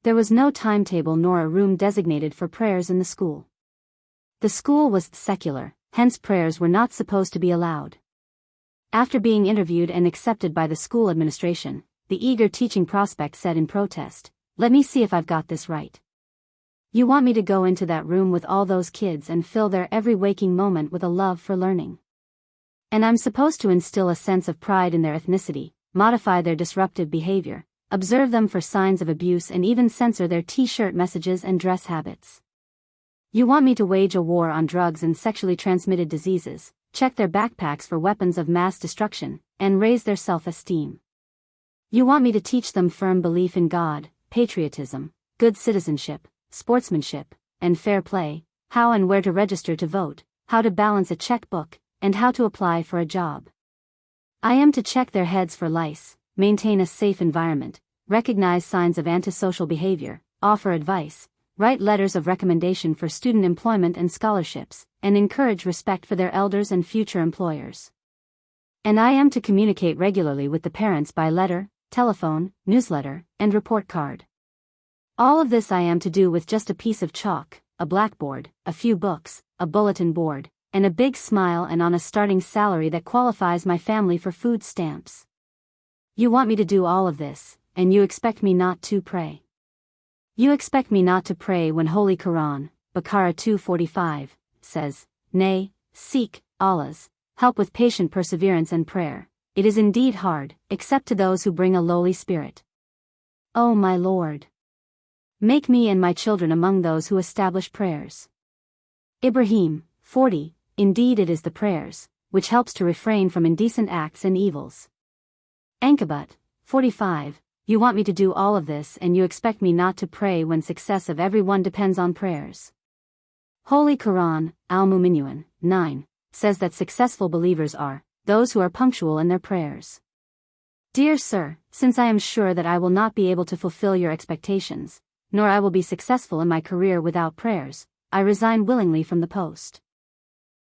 There was no timetable nor a room designated for prayers in the school. The school was secular, hence prayers were not supposed to be allowed. After being interviewed and accepted by the school administration, the eager teaching prospect said in protest, "Let me see if I've got this right. You want me to go into that room with all those kids and fill their every waking moment with a love for learning. And I'm supposed to instill a sense of pride in their ethnicity, modify their disruptive behavior, observe them for signs of abuse and even censor their t-shirt messages and dress habits. You want me to wage a war on drugs and sexually transmitted diseases, check their backpacks for weapons of mass destruction, and raise their self-esteem. You want me to teach them firm belief in God, patriotism, good citizenship, sportsmanship, and fair play, how and where to register to vote, how to balance a checkbook, and how to apply for a job. I am to check their heads for lice, maintain a safe environment, recognize signs of antisocial behavior, offer advice, write letters of recommendation for student employment and scholarships, and encourage respect for their elders and future employers. And I am to communicate regularly with the parents by letter, telephone, newsletter, and report card. All of this I am to do with just a piece of chalk, a blackboard, a few books, a bulletin board, and a big smile, and on a starting salary that qualifies my family for food stamps. You want me to do all of this, and you expect me not to pray. You expect me not to pray when Holy Quran, Baqarah 2:45, says, "Nay, seek Allah's help with patient perseverance and prayer. It is indeed hard, except to those who bring a lowly spirit. O my Lord, make me and my children among those who establish prayers." Ibrahim 40, indeed it is the prayers, which helps to refrain from indecent acts and evils. Ankabut 45, you want me to do all of this and you expect me not to pray when success of everyone depends on prayers. Holy Quran, Al-Mu'minun 9, says that successful believers are those who are punctual in their prayers. Dear sir, since I am sure that I will not be able to fulfill your expectations, nor I will be successful in my career without prayers, I resign willingly from the post.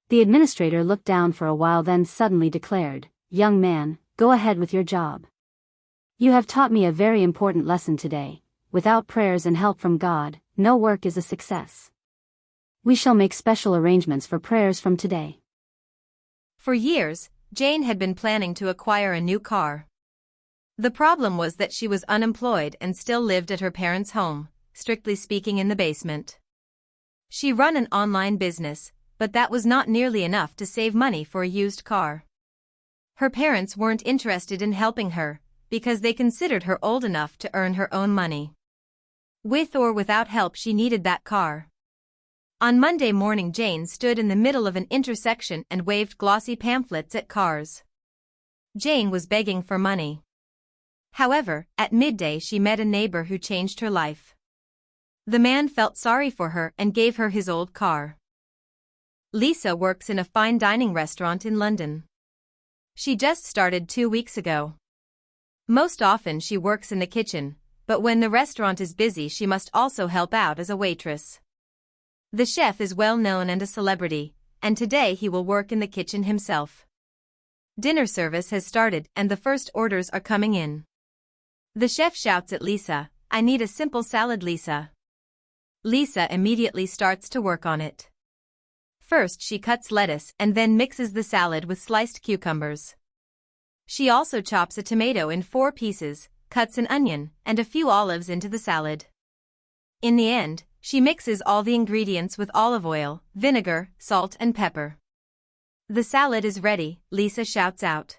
The administrator looked down for a while, then suddenly declared, "Young man, go ahead with your job. You have taught me a very important lesson today. Without prayers and help from God, no work is a success. We shall make special arrangements for prayers from today." For years, Jane had been planning to acquire a new car. The problem was that she was unemployed and still lived at her parents' home, strictly speaking in the basement. She ran an online business, but that was not nearly enough to save money for a used car. Her parents weren't interested in helping her, because they considered her old enough to earn her own money. With or without help, she needed that car. On Monday morning, Jane stood in the middle of an intersection and waved glossy pamphlets at cars. Jane was begging for money. However, at midday she met a neighbor who changed her life. The man felt sorry for her and gave her his old car. Lisa works in a fine dining restaurant in London. She just started 2 weeks ago. Most often she works in the kitchen, but when the restaurant is busy she must also help out as a waitress. The chef is well known and a celebrity, and today he will work in the kitchen himself. Dinner service has started and the first orders are coming in. The chef shouts at Lisa, "I need a simple salad, Lisa." Lisa immediately starts to work on it. First she cuts lettuce and then mixes the salad with sliced cucumbers. She also chops a tomato in 4 pieces, cuts an onion and a few olives into the salad. In the end, she mixes all the ingredients with olive oil, vinegar, salt and pepper. "The salad is ready," Lisa shouts out.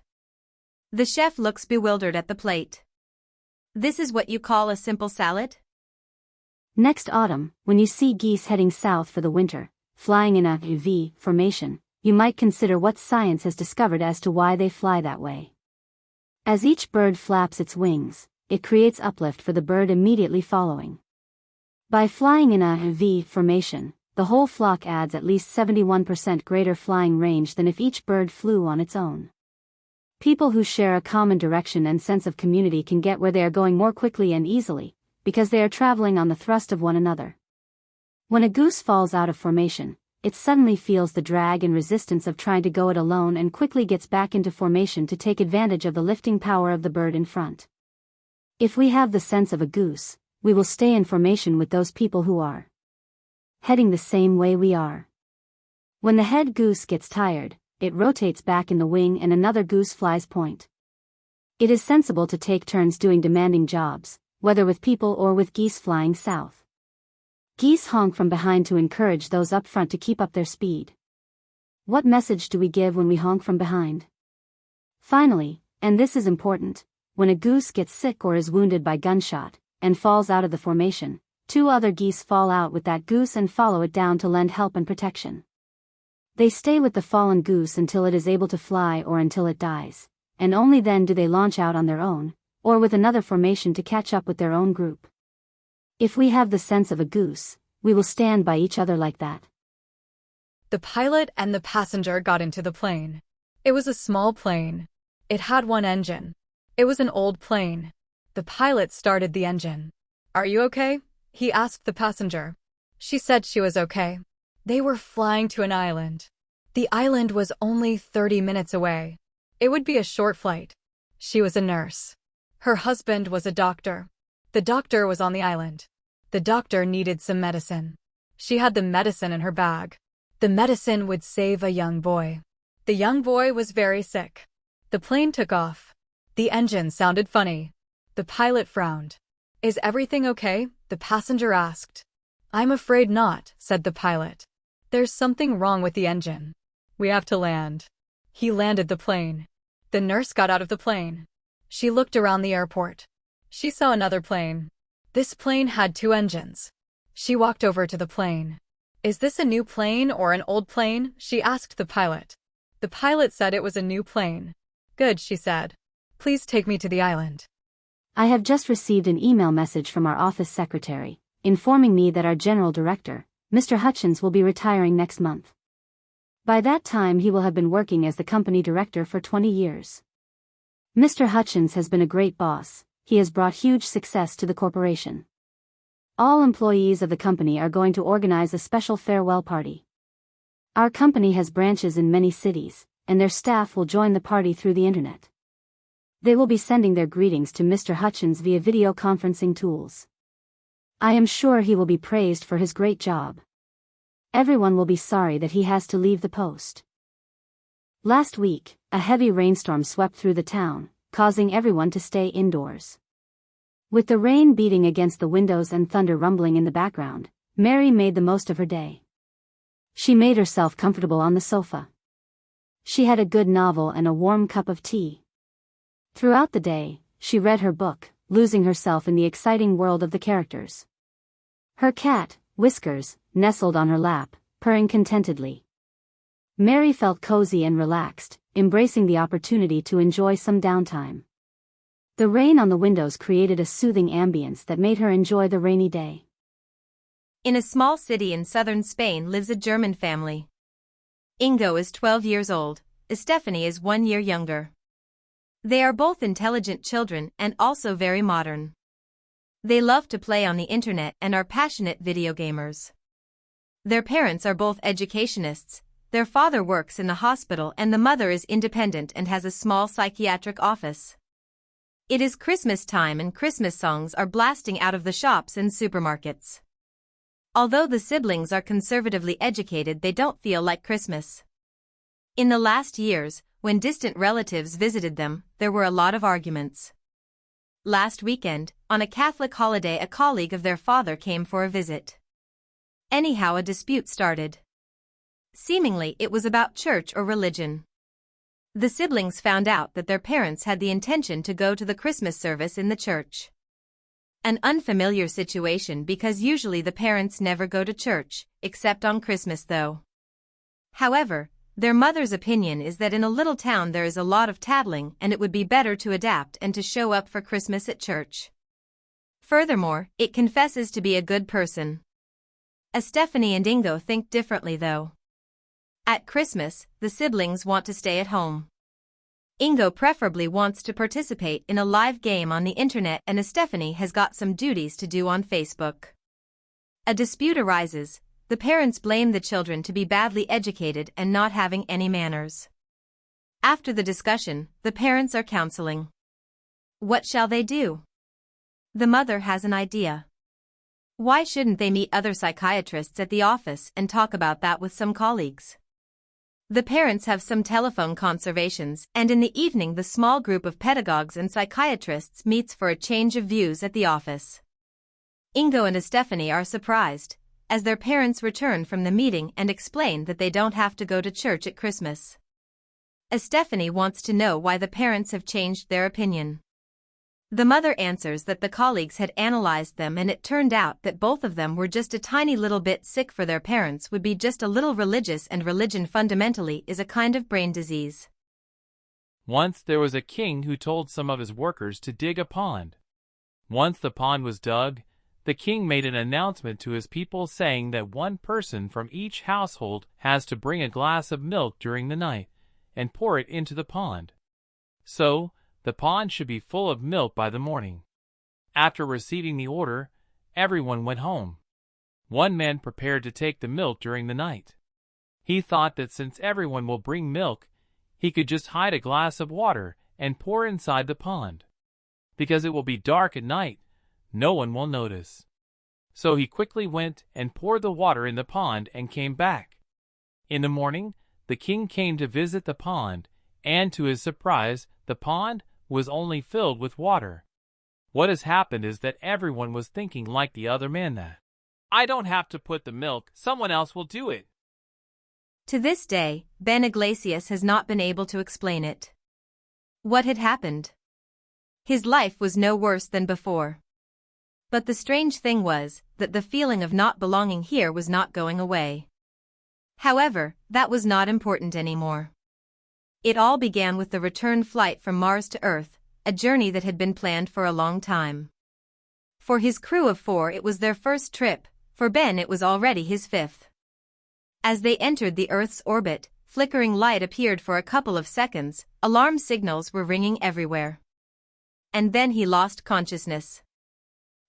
The chef looks bewildered at the plate. "This is what you call a simple salad?" Next autumn, when you see geese heading south for the winter, flying in a V formation, you might consider what science has discovered as to why they fly that way. As each bird flaps its wings, it creates uplift for the bird immediately following. By flying in a V formation, the whole flock adds at least 71% greater flying range than if each bird flew on its own. People who share a common direction and sense of community can get where they are going more quickly and easily, because they are traveling on the thrust of one another. When a goose falls out of formation, it suddenly feels the drag and resistance of trying to go it alone and quickly gets back into formation to take advantage of the lifting power of the bird in front. If we have the sense of a goose, we will stay in formation with those people who are heading the same way we are. When the head goose gets tired, it rotates back in the wing and another goose flies point. It is sensible to take turns doing demanding jobs, whether with people or with geese flying south. Geese honk from behind to encourage those up front to keep up their speed. What message do we give when we honk from behind? Finally, and this is important, when a goose gets sick or is wounded by gunshot, and falls out of the formation, 2 other geese fall out with that goose and follow it down to lend help and protection. They stay with the fallen goose until it is able to fly or until it dies, and only then do they launch out on their own, or with another formation to catch up with their own group. If we have the sense of a goose, we will stand by each other like that. The pilot and the passenger got into the plane. It was a small plane. It had 1 engine. It was an old plane. The pilot started the engine. "Are you okay?" he asked the passenger. She said she was okay. They were flying to an island. The island was only 30 minutes away. It would be a short flight. She was a nurse. Her husband was a doctor. The doctor was on the island. The doctor needed some medicine. She had the medicine in her bag. The medicine would save a young boy. The young boy was very sick. The plane took off. The engine sounded funny. The pilot frowned. "Is everything okay?" the passenger asked. "I'm afraid not," said the pilot. "There's something wrong with the engine. We have to land." He landed the plane. The nurse got out of the plane. She looked around the airport. She saw another plane. This plane had 2 engines. She walked over to the plane. "Is this a new plane or an old plane?" she asked the pilot. The pilot said it was a new plane. "Good," she said. "Please take me to the island." I have just received an email message from our office secretary, informing me that our general director, Mr. Hutchins, will be retiring next month. By that time he will have been working as the company director for 20 years. Mr. Hutchins has been a great boss. He has brought huge success to the corporation. All employees of the company are going to organize a special farewell party. Our company has branches in many cities, and their staff will join the party through the internet. They will be sending their greetings to Mr. Hutchins via video conferencing tools. I am sure he will be praised for his great job. Everyone will be sorry that he has to leave the post. Last week, a heavy rainstorm swept through the town, causing everyone to stay indoors. With the rain beating against the windows and thunder rumbling in the background, Mary made the most of her day. She made herself comfortable on the sofa. She had a good novel and a warm cup of tea. Throughout the day, she read her book, losing herself in the exciting world of the characters. Her cat, Whiskers, nestled on her lap, purring contentedly. Mary felt cozy and relaxed, embracing the opportunity to enjoy some downtime. The rain on the windows created a soothing ambience that made her enjoy the rainy day. In a small city in southern Spain lives a German family. Ingo is 12 years old, Stephanie is 1 year younger. They are both intelligent children and also very modern. They love to play on the internet and are passionate video gamers. Their parents are both educationists. Their father works in the hospital and the mother is independent and has a small psychiatric office. It is Christmas time and Christmas songs are blasting out of the shops and supermarkets. Although the siblings are conservatively educated, they don't feel like Christmas. In the last years, when distant relatives visited them, there were a lot of arguments. Last weekend, on a Catholic holiday, a colleague of their father came for a visit. Anyhow, a dispute started. Seemingly, it was about church or religion. The siblings found out that their parents had the intention to go to the Christmas service in the church. An unfamiliar situation because usually the parents never go to church, except on Christmas though. However, their mother's opinion is that in a little town there is a lot of tattling and it would be better to adapt and to show up for Christmas at church. Furthermore, it confesses to be a good person. Stephanie and Ingo think differently though. At Christmas, the siblings want to stay at home. Ingo preferably wants to participate in a live game on the internet and Stephanie has got some duties to do on Facebook. A dispute arises. The parents blame the children to be badly educated and not having any manners. After the discussion, the parents are counseling. What shall they do? The mother has an idea. Why shouldn't they meet other psychiatrists at the office and talk about that with some colleagues? The parents have some telephone conversations, and in the evening the small group of pedagogues and psychiatrists meets for a change of views at the office. Ingo and Estefany are surprised, as their parents return from the meeting and explain that they don't have to go to church at Christmas. Estefany wants to know why the parents have changed their opinion. The mother answers that the colleagues had analyzed them and it turned out that both of them were just a tiny little bit sick, for their parents would be just a little religious, and religion fundamentally is a kind of brain disease. Once there was a king who told some of his workers to dig a pond. Once the pond was dug, the king made an announcement to his people saying that one person from each household has to bring a glass of milk during the night and pour it into the pond. So, the pond should be full of milk by the morning. After receiving the order, everyone went home. One man prepared to take the milk during the night. He thought that since everyone will bring milk, he could just hide a glass of water and pour inside the pond. Because it will be dark at night, no one will notice. So he quickly went and poured the water in the pond and came back. In the morning, the king came to visit the pond, and to his surprise, the pond was only filled with water. What has happened is that everyone was thinking like the other man, that I don't have to put the milk, someone else will do it. To this day, Ben Iglesias has not been able to explain it. What had happened? His life was no worse than before. But the strange thing was that the feeling of not belonging here was not going away. However, that was not important anymore. It all began with the return flight from Mars to Earth, a journey that had been planned for a long time. For his crew of 4 it was their first trip, for Ben it was already his 5th. As they entered the Earth's orbit, flickering light appeared for a couple of seconds, alarm signals were ringing everywhere. And then he lost consciousness.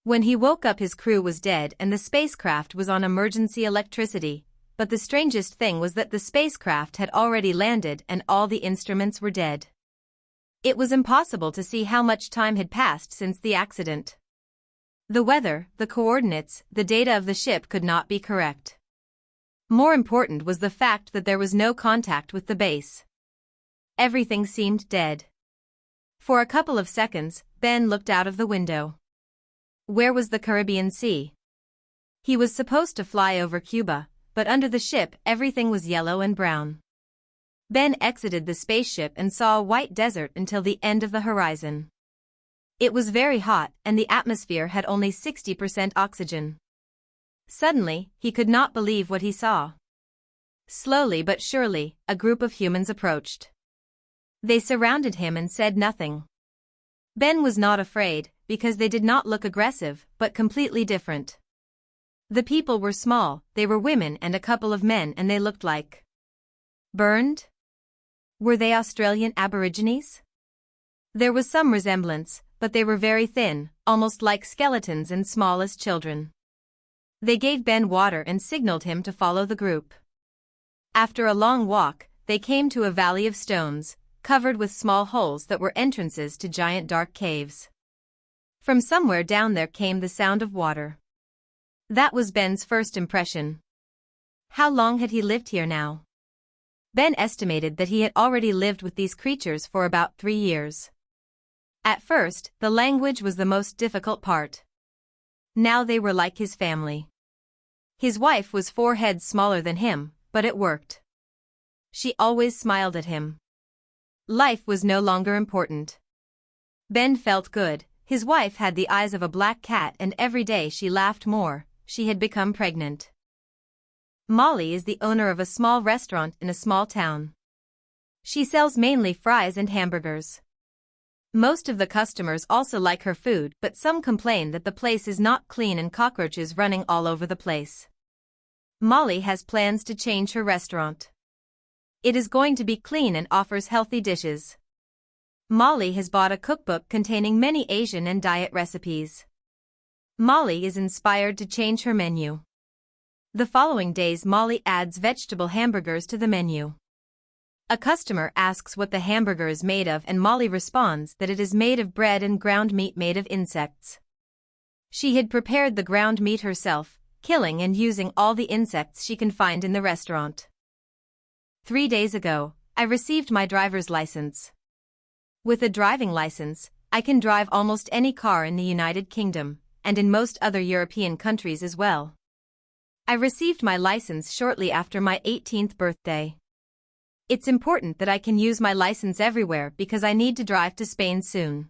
When he woke up his crew was dead and the spacecraft was on emergency electricity. But the strangest thing was that the spacecraft had already landed and all the instruments were dead. It was impossible to see how much time had passed since the accident. The weather, the coordinates, the data of the ship could not be correct. More important was the fact that there was no contact with the base. Everything seemed dead. For a couple of seconds, Ben looked out of the window. Where was the Caribbean Sea? He was supposed to fly over Cuba, but under the ship everything was yellow and brown. Ben exited the spaceship and saw a white desert until the end of the horizon. It was very hot and the atmosphere had only 60% oxygen. Suddenly, he could not believe what he saw. Slowly but surely, a group of humans approached. They surrounded him and said nothing. Ben was not afraid, because they did not look aggressive, but completely different. The people were small, they were women and a couple of men, and they looked like burned? Were they Australian Aborigines? There was some resemblance, but they were very thin, almost like skeletons and small as children. They gave Ben water and signaled him to follow the group. After a long walk, they came to a valley of stones, covered with small holes that were entrances to giant dark caves. From somewhere down there came the sound of water. That was Ben's first impression. How long had he lived here now? Ben estimated that he had already lived with these creatures for about 3 years. At first, the language was the most difficult part. Now they were like his family. His wife was 4 heads smaller than him, but it worked. She always smiled at him. Life was no longer important. Ben felt good. His wife had the eyes of a black cat and every day she laughed more. She had become pregnant. Molly is the owner of a small restaurant in a small town. She sells mainly fries and hamburgers. Most of the customers also like her food, but some complain that the place is not clean and cockroaches running all over the place. Molly has plans to change her restaurant. It is going to be clean and offers healthy dishes. Molly has bought a cookbook containing many Asian and diet recipes. Molly is inspired to change her menu. The following days Molly adds vegetable hamburgers to the menu. A customer asks what the hamburger is made of and Molly responds that it is made of bread and ground meat made of insects. She had prepared the ground meat herself, killing and using all the insects she can find in the restaurant. 3 days ago, I received my driver's license. With a driving license, I can drive almost any car in the United Kingdom, and in most other European countries as well. I received my license shortly after my 18th birthday. It's important that I can use my license everywhere because I need to drive to Spain soon.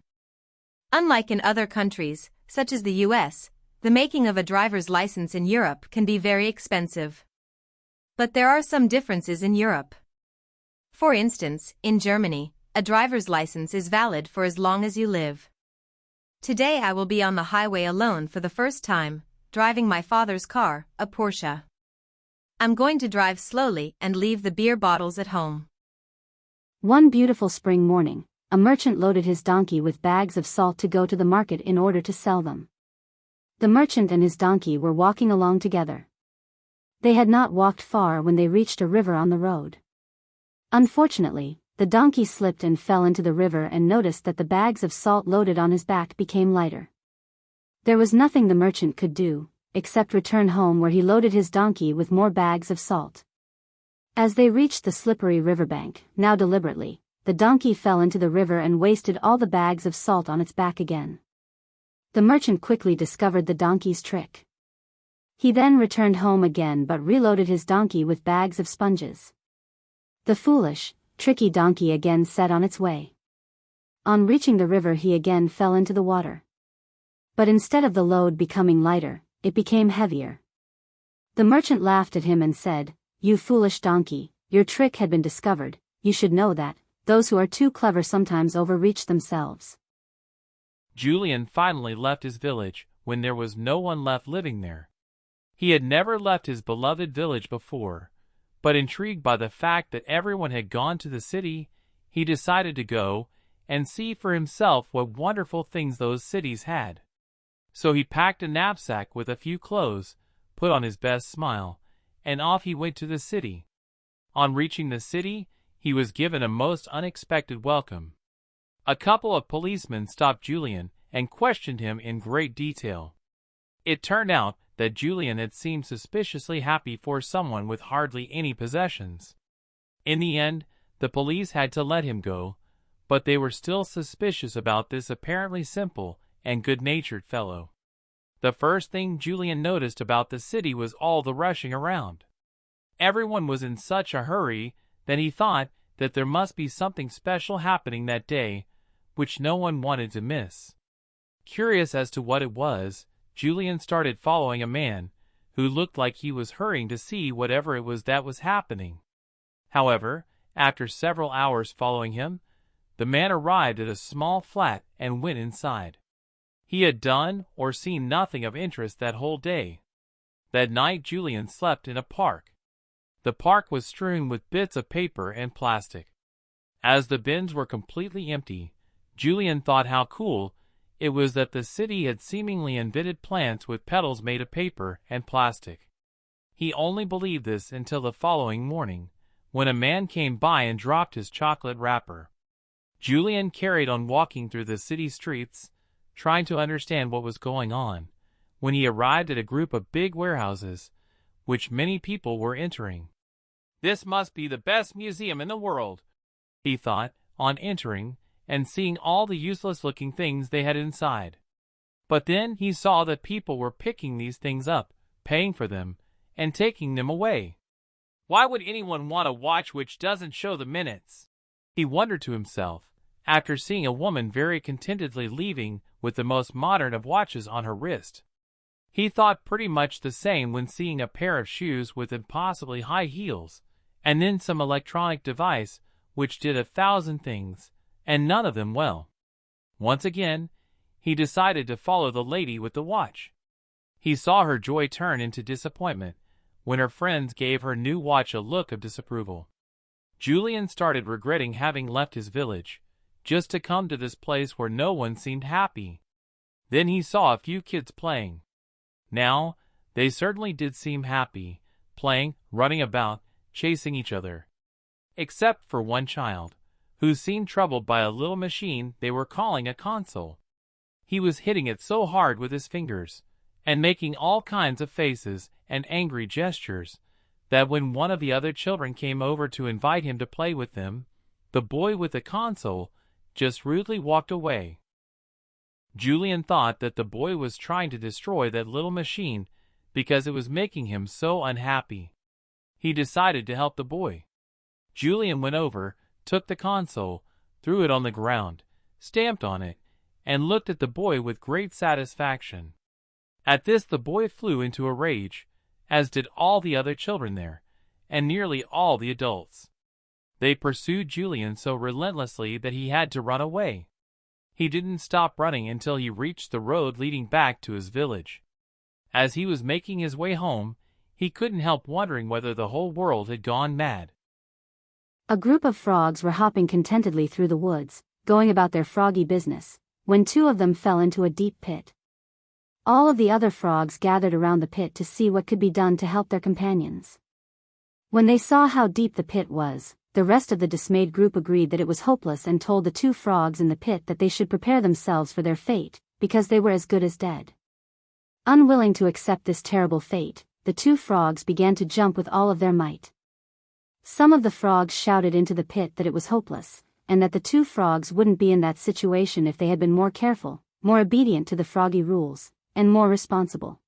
Unlike in other countries, such as the US, the making of a driver's license in Europe can be very expensive. But there are some differences in Europe. For instance, in Germany, a driver's license is valid for as long as you live. Today I will be on the highway alone for the first time, driving my father's car, a Porsche. I'm going to drive slowly and leave the beer bottles at home. One beautiful spring morning, a merchant loaded his donkey with bags of salt to go to the market in order to sell them. The merchant and his donkey were walking along together. They had not walked far when they reached a river on the road. Unfortunately, the donkey slipped and fell into the river and noticed that the bags of salt loaded on his back became lighter. There was nothing the merchant could do, except return home where he loaded his donkey with more bags of salt. As they reached the slippery riverbank, now deliberately, the donkey fell into the river and wasted all the bags of salt on its back again. The merchant quickly discovered the donkey's trick. He then returned home again but reloaded his donkey with bags of sponges. The foolish, tricky donkey again set on its way. On reaching the river he again fell into the water. But instead of the load becoming lighter, it became heavier. The merchant laughed at him and said, "You foolish donkey, your trick had been discovered. You should know that those who are too clever sometimes overreach themselves." Julian finally left his village when there was no one left living there. He had never left his beloved village before, but intrigued by the fact that everyone had gone to the city, he decided to go and see for himself what wonderful things those cities had. So he packed a knapsack with a few clothes, put on his best smile, and off he went to the city. On reaching the city, he was given a most unexpected welcome. A couple of policemen stopped Julian and questioned him in great detail. It turned out that Julian had seemed suspiciously happy for someone with hardly any possessions. In the end, the police had to let him go, but they were still suspicious about this apparently simple and good-natured fellow. The first thing Julian noticed about the city was all the rushing around. Everyone was in such a hurry that he thought that there must be something special happening that day, which no one wanted to miss. Curious as to what it was, Julian started following a man, who looked like he was hurrying to see whatever it was that was happening. However, after several hours following him, the man arrived at a small flat and went inside. He had done or seen nothing of interest that whole day. That night Julian slept in a park. The park was strewn with bits of paper and plastic. As the bins were completely empty, Julian thought how cool it was that the city had seemingly invented plants with petals made of paper and plastic. He only believed this until the following morning, when a man came by and dropped his chocolate wrapper. Julian carried on walking through the city streets, trying to understand what was going on, when he arrived at a group of big warehouses, which many people were entering. "This must be the best museum in the world," he thought, on entering and seeing all the useless-looking things they had inside. But then he saw that people were picking these things up, paying for them, and taking them away. Why would anyone want a watch which doesn't show the minutes? He wondered to himself, after seeing a woman very contentedly leaving with the most modern of watches on her wrist. He thought pretty much the same when seeing a pair of shoes with impossibly high heels, and then some electronic device which did 1,000 things, and none of them well. Once again, he decided to follow the lady with the watch. He saw her joy turn into disappointment when her friends gave her new watch a look of disapproval. Julian started regretting having left his village, just to come to this place where no one seemed happy. Then he saw a few kids playing. Now, they certainly did seem happy, playing, running about, chasing each other. Except for one child, who seemed troubled by a little machine they were calling a console. He was hitting it so hard with his fingers, and making all kinds of faces and angry gestures, that when one of the other children came over to invite him to play with them, the boy with the console just rudely walked away. Julian thought that the boy was trying to destroy that little machine because it was making him so unhappy. He decided to help the boy. Julian went over, took the console, threw it on the ground, stamped on it, and looked at the boy with great satisfaction. At this the boy flew into a rage, as did all the other children there, and nearly all the adults. They pursued Julian so relentlessly that he had to run away. He didn't stop running until he reached the road leading back to his village. As he was making his way home, he couldn't help wondering whether the whole world had gone mad. A group of frogs were hopping contentedly through the woods, going about their froggy business, when two of them fell into a deep pit. All of the other frogs gathered around the pit to see what could be done to help their companions. When they saw how deep the pit was, the rest of the dismayed group agreed that it was hopeless and told the two frogs in the pit that they should prepare themselves for their fate, because they were as good as dead. Unwilling to accept this terrible fate, the two frogs began to jump with all of their might. Some of the frogs shouted into the pit that it was hopeless, and that the two frogs wouldn't be in that situation if they had been more careful, more obedient to the froggy rules, and more responsible.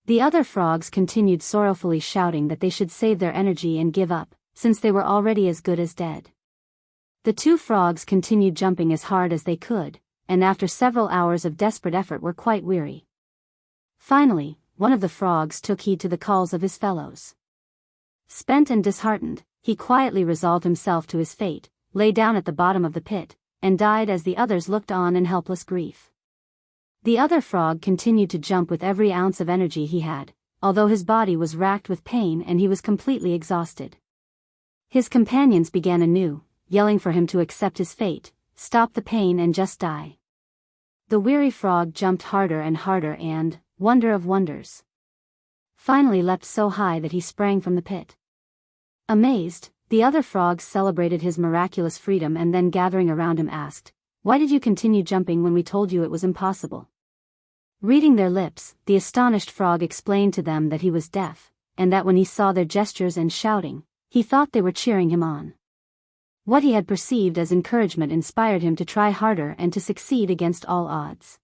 The other frogs continued sorrowfully shouting that they should save their energy and give up, since they were already as good as dead. The two frogs continued jumping as hard as they could, and after several hours of desperate effort were quite weary. Finally, one of the frogs took heed to the calls of his fellows. Spent and disheartened, he quietly resolved himself to his fate, lay down at the bottom of the pit, and died as the others looked on in helpless grief. The other frog continued to jump with every ounce of energy he had, although his body was racked with pain and he was completely exhausted. His companions began anew, yelling for him to accept his fate, stop the pain and just die. The weary frog jumped harder and harder and, wonder of wonders, finally leapt so high that he sprang from the pit. Amazed, the other frogs celebrated his miraculous freedom and then gathering around him asked, "Why did you continue jumping when we told you it was impossible?" Reading their lips, the astonished frog explained to them that he was deaf, and that when he saw their gestures and shouting, he thought they were cheering him on. What he had perceived as encouragement inspired him to try harder and to succeed against all odds.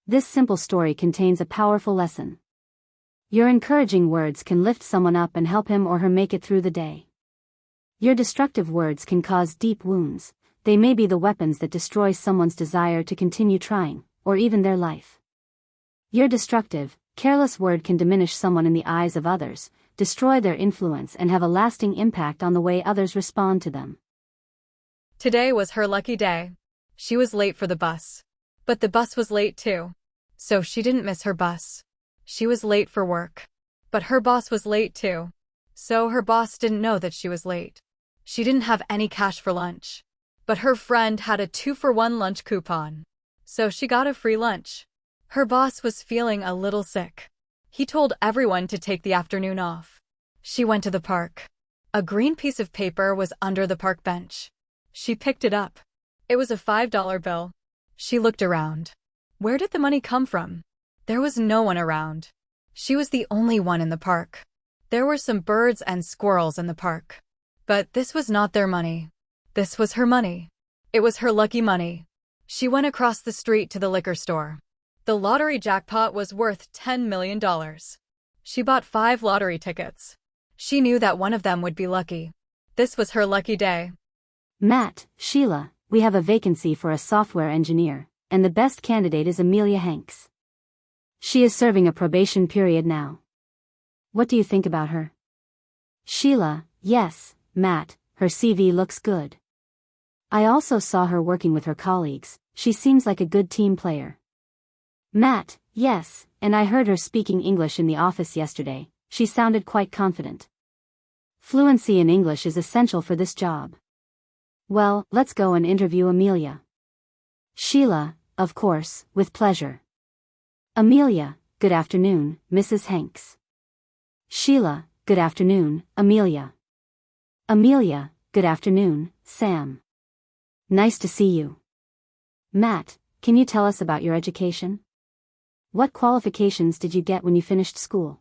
This simple story contains a powerful lesson. Your encouraging words can lift someone up and help him or her make it through the day. Your destructive words can cause deep wounds. They may be the weapons that destroy someone's desire to continue trying, or even their life. Your destructive, careless word can diminish someone in the eyes of others, destroy their influence and have a lasting impact on the way others respond to them. Today was her lucky day. She was late for the bus. But the bus was late too. So she didn't miss her bus. She was late for work. But her boss was late too. So her boss didn't know that she was late. She didn't have any cash for lunch. But her friend had a 2-for-1 lunch coupon. So she got a free lunch. Her boss was feeling a little sick. He told everyone to take the afternoon off. She went to the park. A green piece of paper was under the park bench. She picked it up. It was a $5 bill. She looked around. Where did the money come from? There was no one around. She was the only one in the park. There were some birds and squirrels in the park. But this was not their money. This was her money. It was her lucky money. She went across the street to the liquor store. The lottery jackpot was worth $10 million. She bought 5 lottery tickets. She knew that one of them would be lucky. This was her lucky day. Matt, Sheila, we have a vacancy for a software engineer, and the best candidate is Amelia Hanks. She is serving a probation period now. What do you think about her? Sheila, yes, Matt, her CV looks good. I also saw her working with her colleagues. She seems like a good team player. Matt, yes, and I heard her speaking English in the office yesterday. She sounded quite confident. Fluency in English is essential for this job. Well, let's go and interview Amelia. Sheila, of course, with pleasure. Amelia, good afternoon, Mrs. Hanks. Sheila, good afternoon, Amelia. Amelia, good afternoon, Sam. Nice to see you. Matt, can you tell us about your education? What qualifications did you get when you finished school?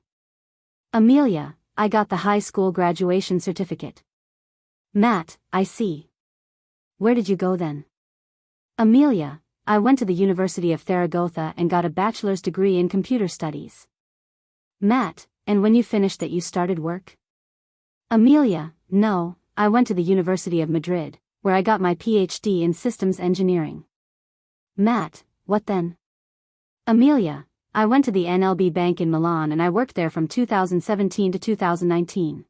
Amelia, I got the high school graduation certificate. Matt, I see. Where did you go then? Amelia, I went to the University of Zaragoza and got a bachelor's degree in computer studies. Matt, and when you finished that you started work? Amelia, no, I went to the University of Madrid, where I got my PhD in systems engineering. Matt, what then? Amelia, I went to the NLB Bank in Milan and I worked there from 2017 to 2019.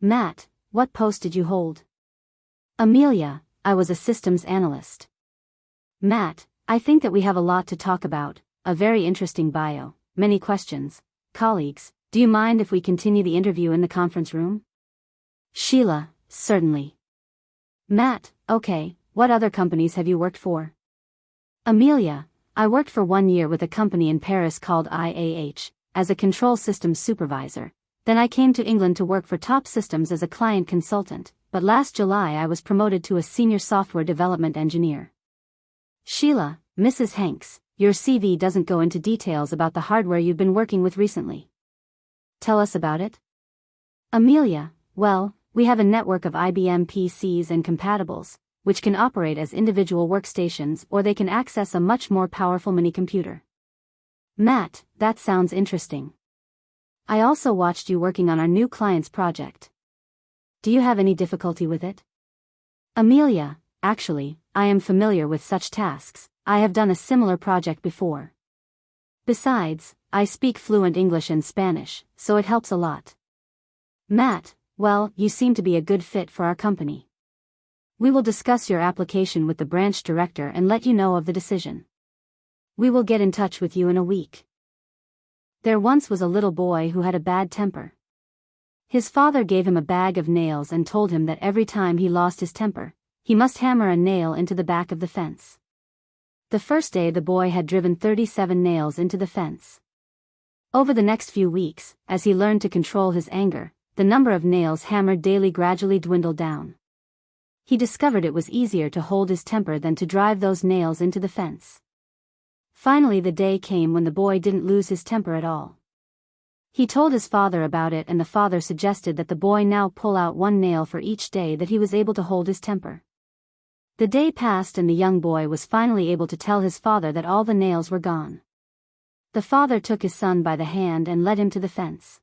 Matt, what post did you hold? Amelia, I was a systems analyst. Matt, I think that we have a lot to talk about, a very interesting bio, many questions. Colleagues, do you mind if we continue the interview in the conference room? Sheila, certainly. Matt, okay, what other companies have you worked for? Amelia, I worked for 1 year with a company in Paris called IAH, as a control systems supervisor. Then I came to England to work for Top Systems as a client consultant, but last July I was promoted to a senior software development engineer. Sheila, Mrs. Hanks, your CV doesn't go into details about the hardware you've been working with recently. Tell us about it. Amelia, well, we have a network of IBM PCs and compatibles, which can operate as individual workstations or they can access a much more powerful mini-computer. Matt, that sounds interesting. I also watched you working on our new client's project. Do you have any difficulty with it? Amelia, actually, I am familiar with such tasks. I have done a similar project before. Besides, I speak fluent English and Spanish, so it helps a lot. Matt, well, you seem to be a good fit for our company. We will discuss your application with the branch director and let you know of the decision. We will get in touch with you in a week. There once was a little boy who had a bad temper. His father gave him a bag of nails and told him that every time he lost his temper, he must hammer a nail into the back of the fence. The first day the boy had driven 37 nails into the fence. Over the next few weeks, as he learned to control his anger, the number of nails hammered daily gradually dwindled down. He discovered it was easier to hold his temper than to drive those nails into the fence. Finally the day came when the boy didn't lose his temper at all. He told his father about it and the father suggested that the boy now pull out 1 nail for each day that he was able to hold his temper. The day passed and the young boy was finally able to tell his father that all the nails were gone. The father took his son by the hand and led him to the fence.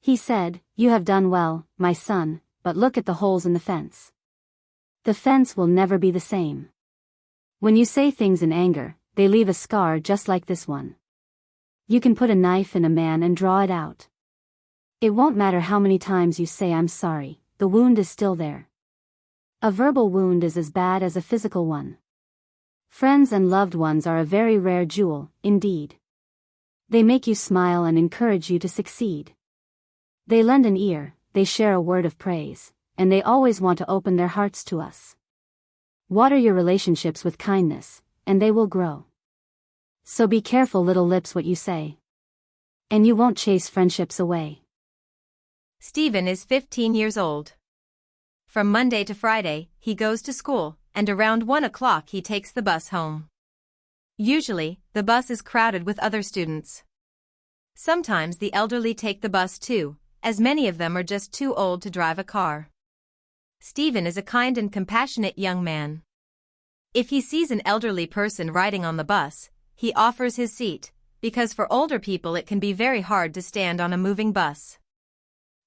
He said, "You have done well, my son, but look at the holes in the fence. The fence will never be the same. When you say things in anger, they leave a scar just like this one. You can put a knife in a man and draw it out. It won't matter how many times you say I'm sorry, the wound is still there. A verbal wound is as bad as a physical one. Friends and loved ones are a very rare jewel, indeed. They make you smile and encourage you to succeed. They lend an ear, they share a word of praise, and they always want to open their hearts to us. Water your relationships with kindness, and they will grow. So be careful, little lips, what you say. And you won't chase friendships away." Stephen is 15 years old. From Monday to Friday, he goes to school, and around 1 o'clock he takes the bus home. Usually, the bus is crowded with other students. Sometimes the elderly take the bus too, as many of them are just too old to drive a car. Stephen is a kind and compassionate young man. If he sees an elderly person riding on the bus, he offers his seat, because for older people it can be very hard to stand on a moving bus.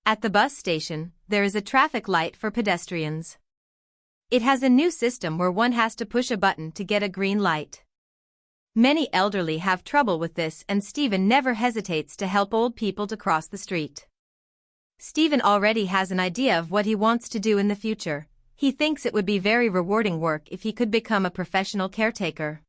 At the bus station, there is a traffic light for pedestrians. It has a new system where one has to push a button to get a green light. Many elderly have trouble with this, and Stephen never hesitates to help old people to cross the street. Stephen already has an idea of what he wants to do in the future. He thinks it would be very rewarding work if he could become a professional caretaker.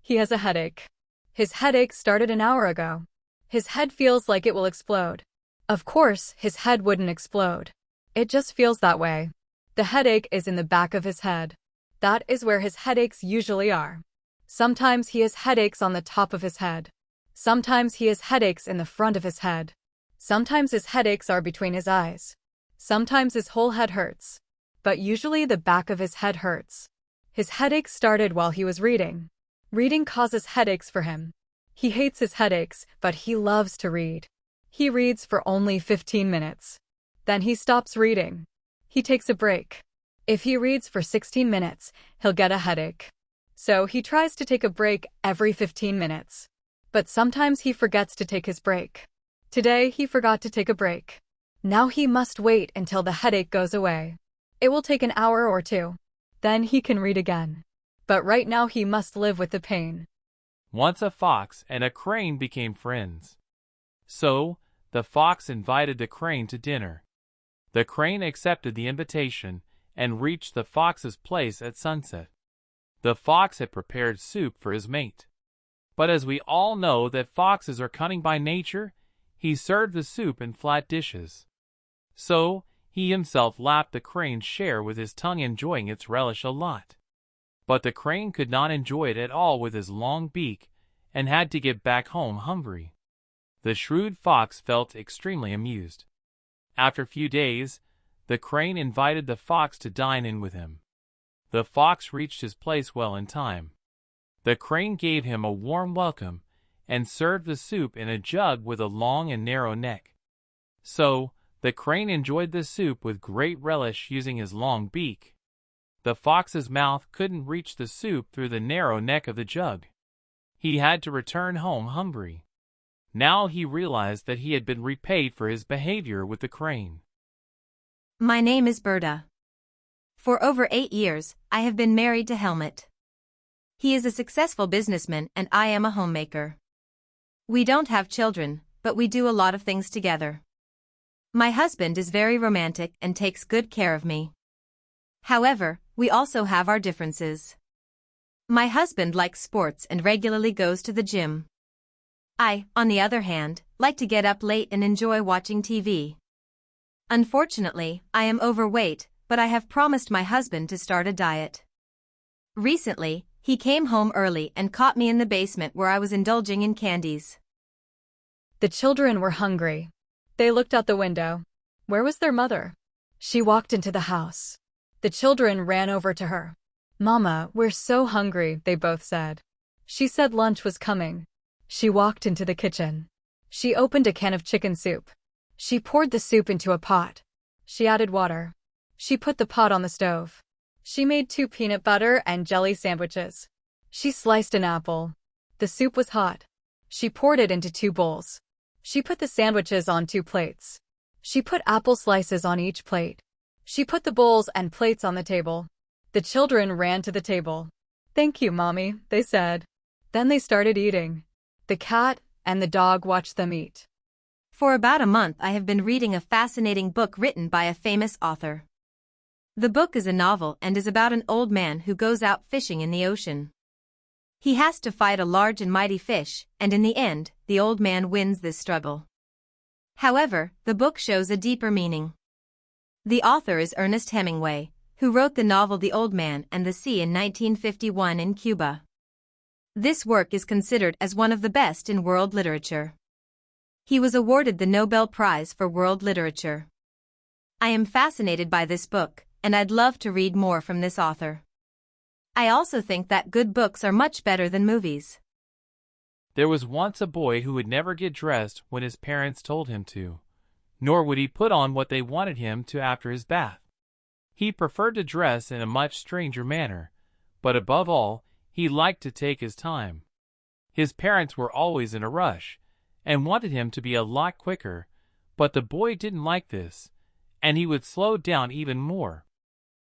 He has a headache. His headache started an hour ago. His head feels like it will explode. Of course, his head wouldn't explode. It just feels that way. The headache is in the back of his head. That is where his headaches usually are. Sometimes he has headaches on the top of his head. Sometimes he has headaches in the front of his head. Sometimes his headaches are between his eyes. Sometimes his whole head hurts. But usually the back of his head hurts. His headaches started while he was reading. Reading causes headaches for him. He hates his headaches, but he loves to read. He reads for only 15 minutes. Then he stops reading. He takes a break. If he reads for 16 minutes, he'll get a headache. So he tries to take a break every 15 minutes. But sometimes he forgets to take his break. Today he forgot to take a break. Now he must wait until the headache goes away. It will take an hour or two. Then he can read again. But right now he must live with the pain. Once a fox and a crane became friends. So, the fox invited the crane to dinner. The crane accepted the invitation and reached the fox's place at sunset. The fox had prepared soup for his mate. But as we all know that foxes are cunning by nature, he served the soup in flat dishes. So, he himself lapped the crane's share with his tongue, enjoying its relish a lot. But the crane could not enjoy it at all with his long beak, and had to get back home hungry. The shrewd fox felt extremely amused. After a few days, the crane invited the fox to dine in with him. The fox reached his place well in time. The crane gave him a warm welcome, and served the soup in a jug with a long and narrow neck. So, the crane enjoyed the soup with great relish, using his long beak. The fox's mouth couldn't reach the soup through the narrow neck of the jug. He had to return home hungry. Now he realized that he had been repaid for his behavior with the crane. My name is Berta. For over 8 years, I have been married to Helmut. He is a successful businessman and I am a homemaker. We don't have children, but we do a lot of things together. My husband is very romantic and takes good care of me. However, we also have our differences. My husband likes sports and regularly goes to the gym. I, on the other hand, like to get up late and enjoy watching TV. Unfortunately, I am overweight, but I have promised my husband to start a diet. Recently, he came home early and caught me in the basement where I was indulging in candies. The children were hungry. They looked out the window. Where was their mother? She walked into the house. The children ran over to her. "Mama, we're so hungry," they both said. She said lunch was coming. She walked into the kitchen. She opened a can of chicken soup. She poured the soup into a pot. She added water. She put the pot on the stove. She made 2 peanut butter and jelly sandwiches. She sliced an apple. The soup was hot. She poured it into 2 bowls. She put the sandwiches on 2 plates. She put apple slices on each plate. She put the bowls and plates on the table. The children ran to the table. "Thank you, Mommy," they said. Then they started eating. The cat and the dog watched them eat. For about a month I have been reading a fascinating book written by a famous author. The book is a novel and is about an old man who goes out fishing in the ocean. He has to fight a large and mighty fish, and in the end, the old man wins this struggle. However, the book shows a deeper meaning. The author is Ernest Hemingway, who wrote the novel The Old Man and the Sea in 1951 in Cuba. This work is considered as one of the best in world literature. He was awarded the Nobel Prize for World Literature. I am fascinated by this book, and I'd love to read more from this author. I also think that good books are much better than movies. There was once a boy who would never get dressed when his parents told him to, nor would he put on what they wanted him to after his bath. He preferred to dress in a much stranger manner, but above all, he liked to take his time. His parents were always in a rush, and wanted him to be a lot quicker, but the boy didn't like this, and he would slow down even more.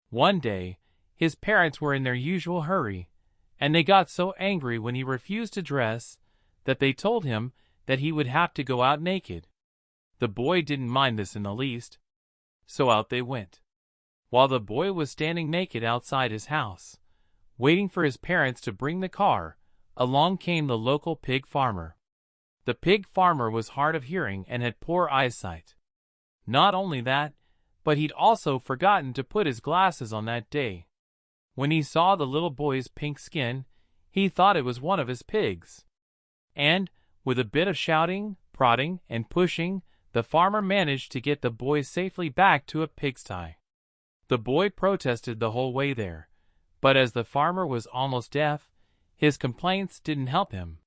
One day, his parents were in their usual hurry, and they got so angry when he refused to dress that they told him that he would have to go out naked. The boy didn't mind this in the least, so out they went. While the boy was standing naked outside his house, waiting for his parents to bring the car, along came the local pig farmer. The pig farmer was hard of hearing and had poor eyesight. Not only that, but he'd also forgotten to put his glasses on that day. When he saw the little boy's pink skin, he thought it was one of his pigs. And, with a bit of shouting, prodding, and pushing, the farmer managed to get the boy safely back to a pigsty. The boy protested the whole way there, But as the farmer was almost deaf, his complaints didn't help him.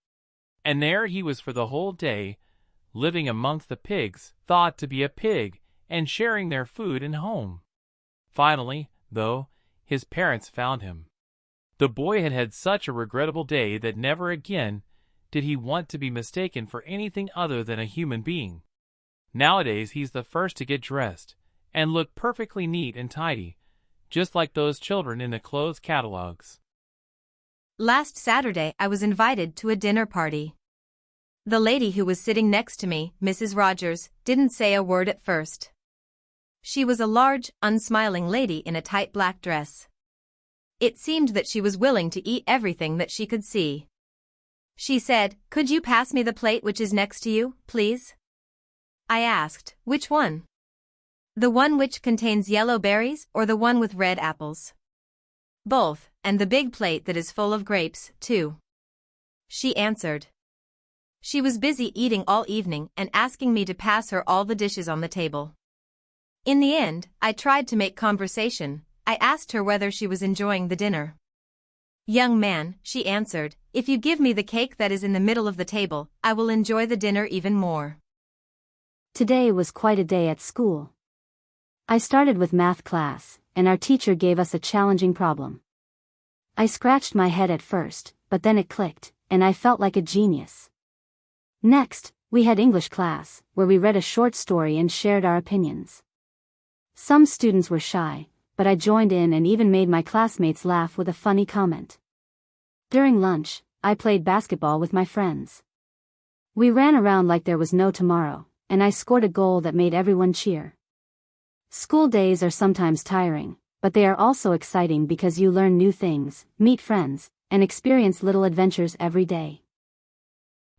And there he was for the whole day, living amongst the pigs, thought to be a pig, and sharing their food and home. Finally, though, his parents found him. The boy had had such a regrettable day that never again did he want to be mistaken for anything other than a human being. Nowadays he's the first to get dressed, and look perfectly neat and tidy, just like those children in the clothes catalogs. Last Saturday I was invited to a dinner party. The lady who was sitting next to me, Mrs. Rogers, didn't say a word at first. She was a large, unsmiling lady in a tight black dress. It seemed that she was willing to eat everything that she could see. She said, "Could you pass me the plate which is next to you, please?" I asked, "Which one? The one which contains yellow berries or the one with red apples?" "Both, and the big plate that is full of grapes, too," she answered. She was busy eating all evening and asking me to pass her all the dishes on the table. In the end, I tried to make conversation. I asked her whether she was enjoying the dinner. "Young man," she answered, "if you give me the cake that is in the middle of the table, I will enjoy the dinner even more." Today was quite a day at school. I started with math class, and our teacher gave us a challenging problem. I scratched my head at first, but then it clicked, and I felt like a genius. Next, we had English class, where we read a short story and shared our opinions. Some students were shy, but I joined in and even made my classmates laugh with a funny comment. During lunch, I played basketball with my friends. We ran around like there was no tomorrow, and I scored a goal that made everyone cheer. School days are sometimes tiring, but they are also exciting because you learn new things, meet friends, and experience little adventures every day.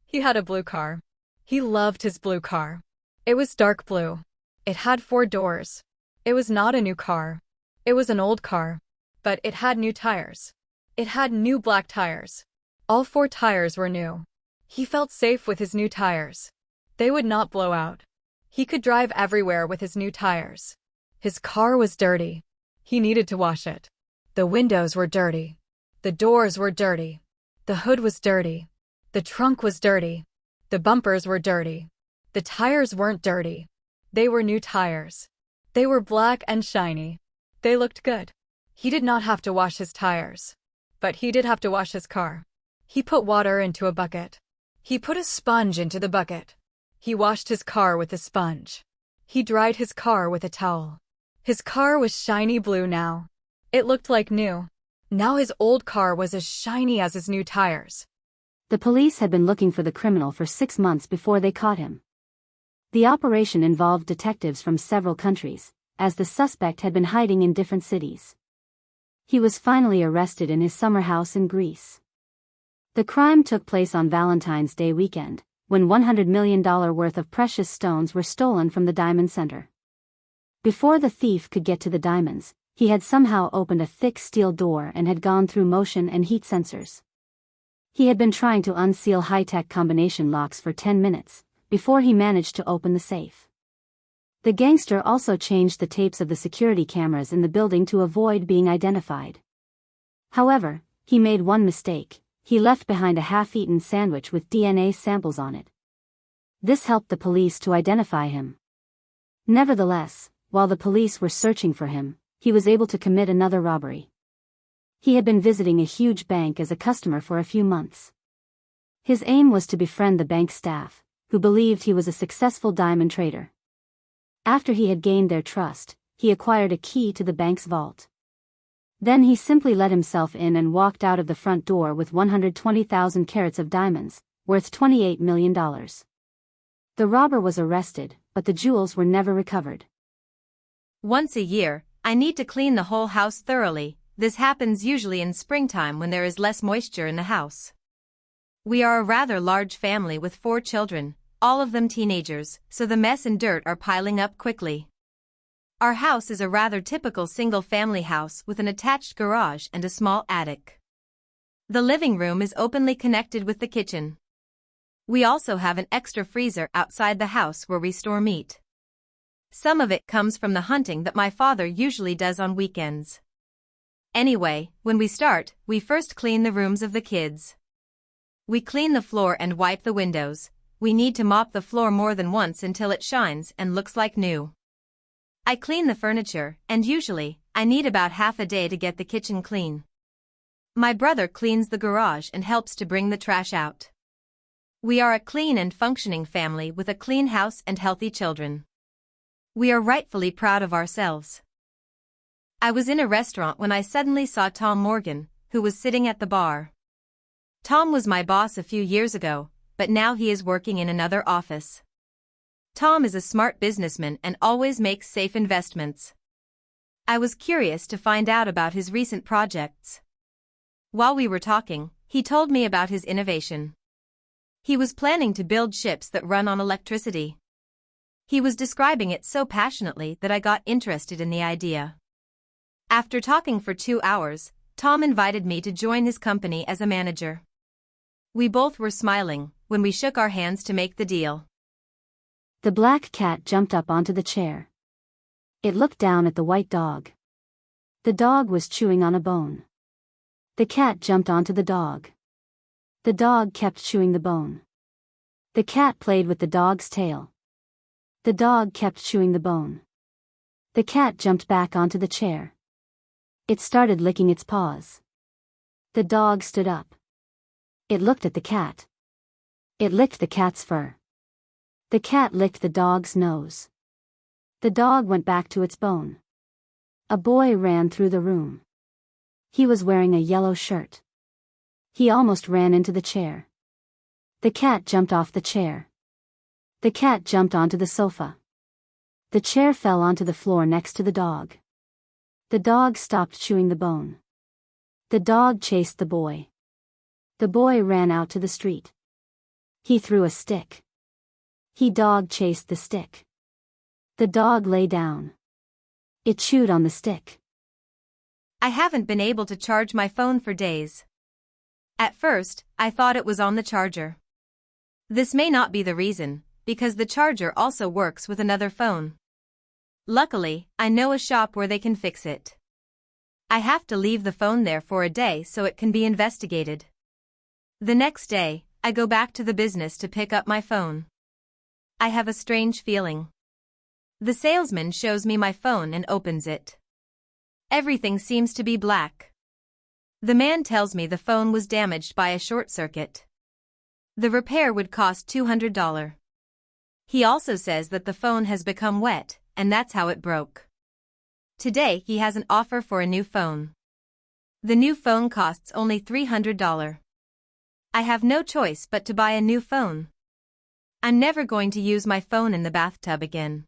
He had a blue car. He loved his blue car. It was dark blue. It had 4 doors. It was not a new car. It was an old car. But it had new tires. It had new black tires. All 4 tires were new. He felt safe with his new tires. They would not blow out. He could drive everywhere with his new tires. His car was dirty. He needed to wash it. The windows were dirty. The doors were dirty. The hood was dirty. The trunk was dirty. The bumpers were dirty. The tires weren't dirty. They were new tires. They were black and shiny. They looked good. He did not have to wash his tires. But he did have to wash his car. He put water into a bucket. He put a sponge into the bucket. He washed his car with a sponge. He dried his car with a towel. His car was shiny blue now. It looked like new. Now his old car was as shiny as his new tires. The police had been looking for the criminal for 6 months before they caught him. The operation involved detectives from several countries, as the suspect had been hiding in different cities. He was finally arrested in his summer house in Greece. The crime took place on Valentine's Day weekend, when $100 million worth of precious stones were stolen from the diamond center. Before the thief could get to the diamonds, he had somehow opened a thick steel door and had gone through motion and heat sensors. He had been trying to unseal high-tech combination locks for 10 minutes, before he managed to open the safe. The gangster also changed the tapes of the security cameras in the building to avoid being identified. However, he made one mistake. He left behind a half-eaten sandwich with DNA samples on it. This helped the police to identify him. Nevertheless, while the police were searching for him, he was able to commit another robbery. He had been visiting a huge bank as a customer for a few months. His aim was to befriend the bank staff, who believed he was a successful diamond trader. After he had gained their trust, he acquired a key to the bank's vault. Then he simply let himself in and walked out of the front door with 120,000 carats of diamonds, worth $28 million. The robber was arrested, but the jewels were never recovered. Once a year, I need to clean the whole house thoroughly. This happens usually in springtime when there is less moisture in the house. We are a rather large family with 4 children, all of them teenagers, so the mess and dirt are piling up quickly. Our house is a rather typical single-family house with an attached garage and a small attic. The living room is openly connected with the kitchen. We also have an extra freezer outside the house where we store meat. Some of it comes from the hunting that my father usually does on weekends. Anyway, when we start, we first clean the rooms of the kids. We clean the floor and wipe the windows. We need to mop the floor more than once until it shines and looks like new. I clean the furniture, and usually, I need about half a day to get the kitchen clean. My brother cleans the garage and helps to bring the trash out. We are a clean and functioning family with a clean house and healthy children. We are rightfully proud of ourselves. I was in a restaurant when I suddenly saw Tom Morgan, who was sitting at the bar. Tom was my boss a few years ago, but now he is working in another office. Tom is a smart businessman and always makes safe investments. I was curious to find out about his recent projects. While we were talking, he told me about his innovation. He was planning to build ships that run on electricity. He was describing it so passionately that I got interested in the idea. After talking for 2 hours, Tom invited me to join his company as a manager. We both were smiling when we shook our hands to make the deal. The black cat jumped up onto the chair. It looked down at the white dog. The dog was chewing on a bone. The cat jumped onto the dog. The dog kept chewing the bone. The cat played with the dog's tail. The dog kept chewing the bone. The cat jumped back onto the chair. It started licking its paws. The dog stood up. It looked at the cat. It licked the cat's fur. The cat licked the dog's nose. The dog went back to its bone. A boy ran through the room. He was wearing a yellow shirt. He almost ran into the chair. The cat jumped off the chair. The cat jumped onto the sofa. The chair fell onto the floor next to the dog. The dog stopped chewing the bone. The dog chased the boy. The boy ran out to the street. He threw a stick. He dog chased the stick. The dog lay down. It chewed on the stick. I haven't been able to charge my phone for days. At first, I thought it was on the charger. This may not be the reason, because the charger also works with another phone. Luckily, I know a shop where they can fix it. I have to leave the phone there for a day so it can be investigated. The next day, I go back to the business to pick up my phone. I have a strange feeling. The salesman shows me my phone and opens it. Everything seems to be black. The man tells me the phone was damaged by a short circuit. The repair would cost $200. He also says that the phone has become wet, and that's how it broke. Today he has an offer for a new phone. The new phone costs only $300. I have no choice but to buy a new phone. I'm never going to use my phone in the bathtub again.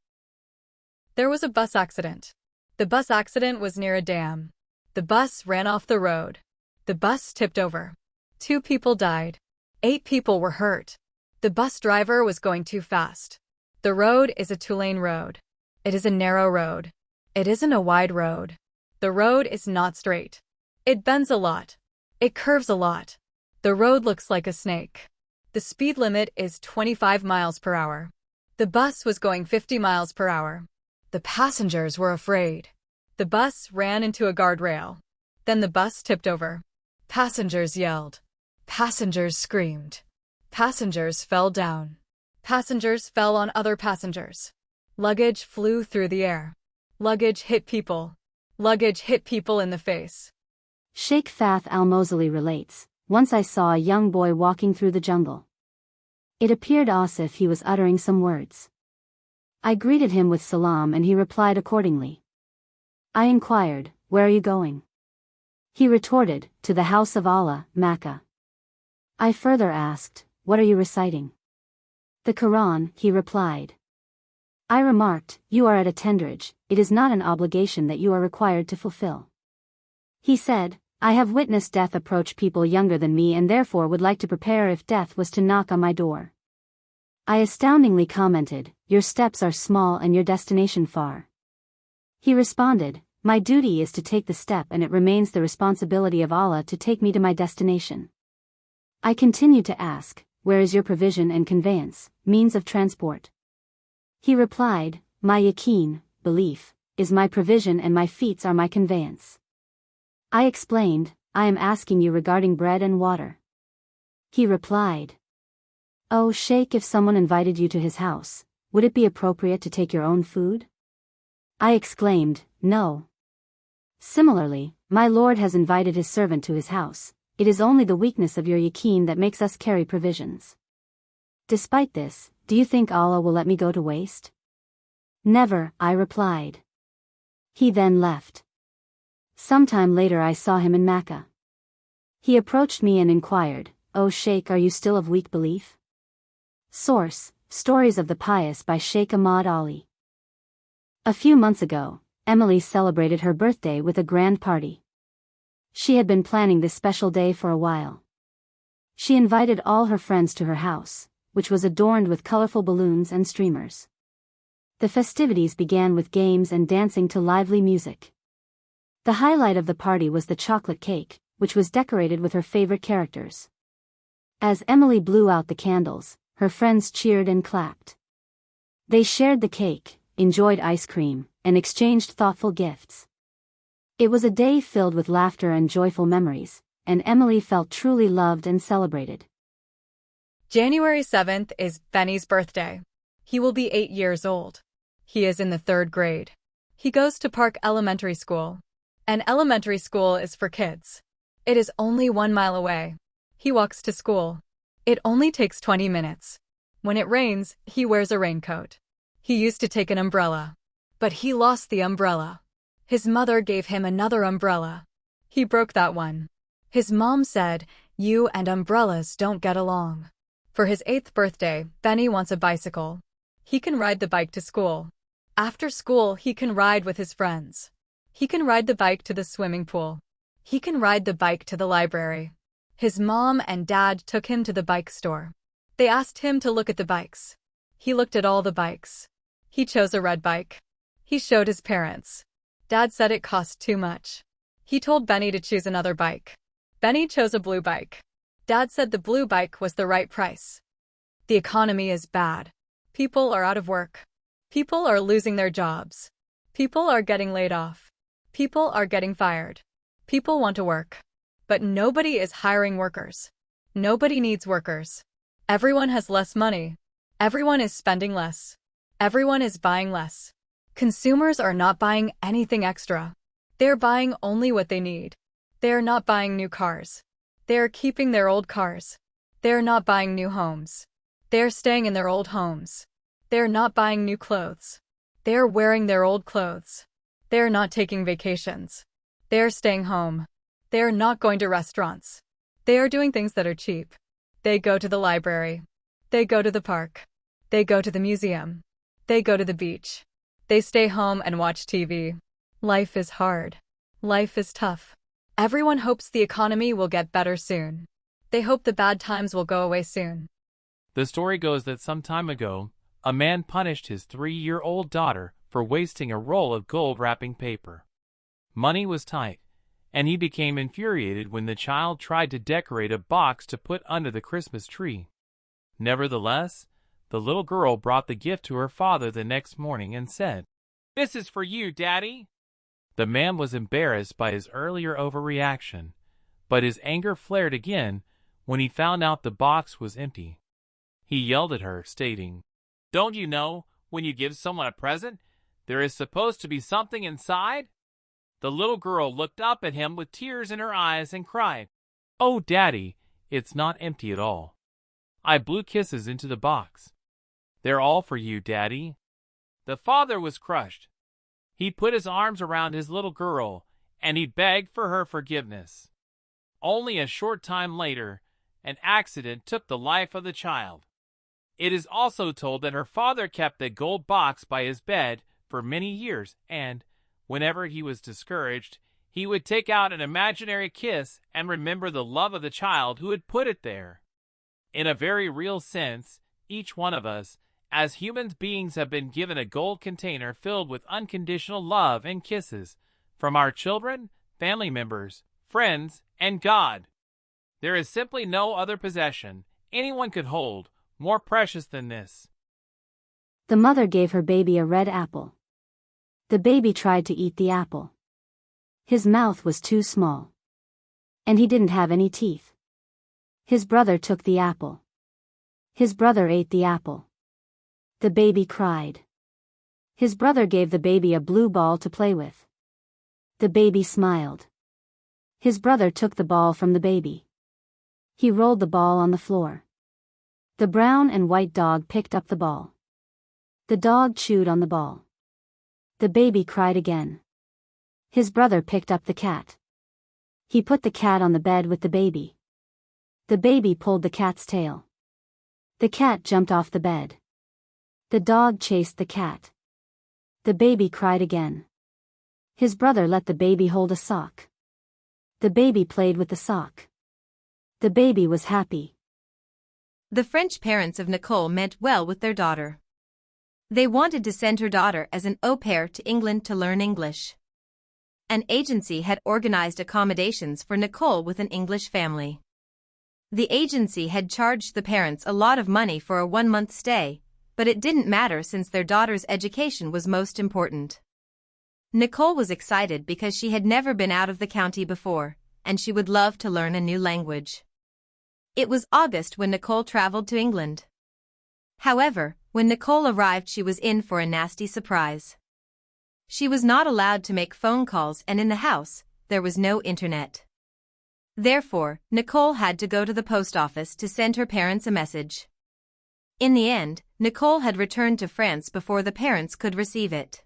There was a bus accident. The bus accident was near a dam. The bus ran off the road. The bus tipped over. 2 people died. 8 people were hurt. The bus driver was going too fast. The road is a 2-lane road. It is a narrow road. It isn't a wide road. The road is not straight. It bends a lot. It curves a lot. The road looks like a snake. The speed limit is 25 miles per hour. The bus was going 50 miles per hour. The passengers were afraid. The bus ran into a guardrail. Then the bus tipped over. Passengers yelled. Passengers screamed. Passengers fell down. Passengers fell on other passengers. Luggage flew through the air. Luggage hit people. Luggage hit people in the face. Sheikh Fath al-Mosali relates, once I saw a young boy walking through the jungle. It appeared as if he was uttering some words. I greeted him with salam and he replied accordingly. I inquired, where are you going? He retorted, to the house of Allah, Makkah. I further asked, what are you reciting? The Quran, he replied. I remarked, you are at a tenderage, it is not an obligation that you are required to fulfill. He said, I have witnessed death approach people younger than me and therefore would like to prepare if death was to knock on my door. I astoundingly commented, your steps are small and your destination far. He responded, my duty is to take the step and it remains the responsibility of Allah to take me to my destination. I continued to ask, where is your provision and conveyance, means of transport? He replied, my yaqeen, belief, is my provision and my feet are my conveyance. I explained, I am asking you regarding bread and water. He replied, Oh Sheikh, if someone invited you to his house, would it be appropriate to take your own food? I exclaimed, No. Similarly, my Lord has invited his servant to his house. It is only the weakness of your yaqeen that makes us carry provisions. Despite this, do you think Allah will let me go to waste? Never, I replied. He then left. Sometime later I saw him in Mecca. He approached me and inquired, O Sheikh, are you still of weak belief? Source, Stories of the Pious by Sheikh Ahmad Ali. A few months ago, Emily celebrated her birthday with a grand party. She had been planning this special day for a while. She invited all her friends to her house, which was adorned with colorful balloons and streamers. The festivities began with games and dancing to lively music. The highlight of the party was the chocolate cake, which was decorated with her favorite characters. As Emily blew out the candles, her friends cheered and clapped. They shared the cake, enjoyed ice cream, and exchanged thoughtful gifts. It was a day filled with laughter and joyful memories, and Emily felt truly loved and celebrated. January 7th is Benny's birthday. He will be 8 years old. He is in the 3rd grade. He goes to Park Elementary School. An elementary school is for kids. It is only 1 mile away. He walks to school. It only takes 20 minutes. When it rains, he wears a raincoat. He used to take an umbrella. But he lost the umbrella. His mother gave him another umbrella. He broke that one. His mom said, You and umbrellas don't get along. For his 8th birthday, Benny wants a bicycle. He can ride the bike to school. After school, he can ride with his friends. He can ride the bike to the swimming pool. He can ride the bike to the library. His mom and dad took him to the bike store. They asked him to look at the bikes. He looked at all the bikes. He chose a red bike. He showed his parents. Dad said it cost too much. He told Benny to choose another bike. Benny chose a blue bike. Dad said the blue bike was the right price. The economy is bad. People are out of work. People are losing their jobs. People are getting laid off. People are getting fired. People want to work. But nobody is hiring workers. Nobody needs workers. Everyone has less money. Everyone is spending less. Everyone is buying less. Consumers are not buying anything extra. They're buying only what they need. They're not buying new cars. They're keeping their old cars. They're not buying new homes. They're staying in their old homes. They're not buying new clothes. They're wearing their old clothes. They're not taking vacations. They're staying home. They're not going to restaurants. They are doing things that are cheap. They go to the library. They go to the park. They go to the museum. They go to the beach. They stay home and watch TV. Life is hard. Life is tough. Everyone hopes the economy will get better soon. They hope the bad times will go away soon. The story goes that some time ago, a man punished his 3-year-old daughter for wasting a roll of gold wrapping paper. Money was tight, and he became infuriated when the child tried to decorate a box to put under the Christmas tree. Nevertheless, the little girl brought the gift to her father the next morning and said, "This is for you, Daddy." The man was embarrassed by his earlier overreaction, but his anger flared again when he found out the box was empty. He yelled at her, stating, "Don't you know, when you give someone a present, there is supposed to be something inside?" The little girl looked up at him with tears in her eyes and cried, "Oh, Daddy, it's not empty at all. I blew kisses into the box. They're all for you, Daddy." The father was crushed. He put his arms around his little girl, and he begged for her forgiveness. Only a short time later, an accident took the life of the child. It is also told that her father kept the gold box by his bed for many years, and, whenever he was discouraged, he would take out an imaginary kiss and remember the love of the child who had put it there. In a very real sense, each one of us, as human beings, have been given a gold container filled with unconditional love and kisses from our children, family members, friends, and God. There is simply no other possession anyone could hold more precious than this. The mother gave her baby a red apple. The baby tried to eat the apple. His mouth was too small. And he didn't have any teeth. His brother took the apple. His brother ate the apple. The baby cried. His brother gave the baby a blue ball to play with. The baby smiled. His brother took the ball from the baby. He rolled the ball on the floor. The brown and white dog picked up the ball. The dog chewed on the ball. The baby cried again. His brother picked up the cat. He put the cat on the bed with the baby. The baby pulled the cat's tail. The cat jumped off the bed. The dog chased the cat. The baby cried again. His brother let the baby hold a sock. The baby played with the sock. The baby was happy. The French parents of Nicole meant well with their daughter. They wanted to send her daughter as an au pair to England to learn English. An agency had organized accommodations for Nicole with an English family. The agency had charged the parents a lot of money for a 1-month stay, but it didn't matter since their daughter's education was most important. Nicole was excited because she had never been out of the county before, and she would love to learn a new language. It was August when Nicole traveled to England. However, when Nicole arrived, she was in for a nasty surprise. She was not allowed to make phone calls, and in the house, there was no internet. Therefore, Nicole had to go to the post office to send her parents a message. In the end, Nicole had returned to France before the parents could receive it.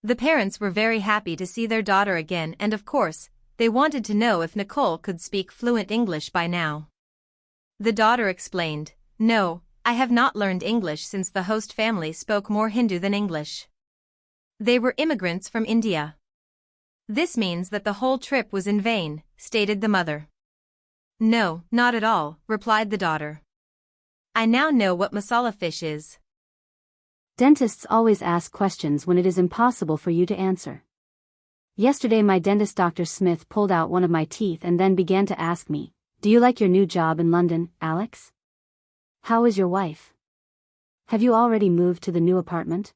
The parents were very happy to see their daughter again, and of course, they wanted to know if Nicole could speak fluent English by now. The daughter explained, "No, I have not learned English since the host family spoke more Hindu than English. They were immigrants from India. This means that the whole trip was in vain," stated the mother. "No, not at all," replied the daughter. "I now know what masala fish is." Dentists always ask questions when it is impossible for you to answer. Yesterday my dentist Dr. Smith pulled out one of my teeth and then began to ask me, "Do you like your new job in London, Alex? How is your wife? Have you already moved to the new apartment?"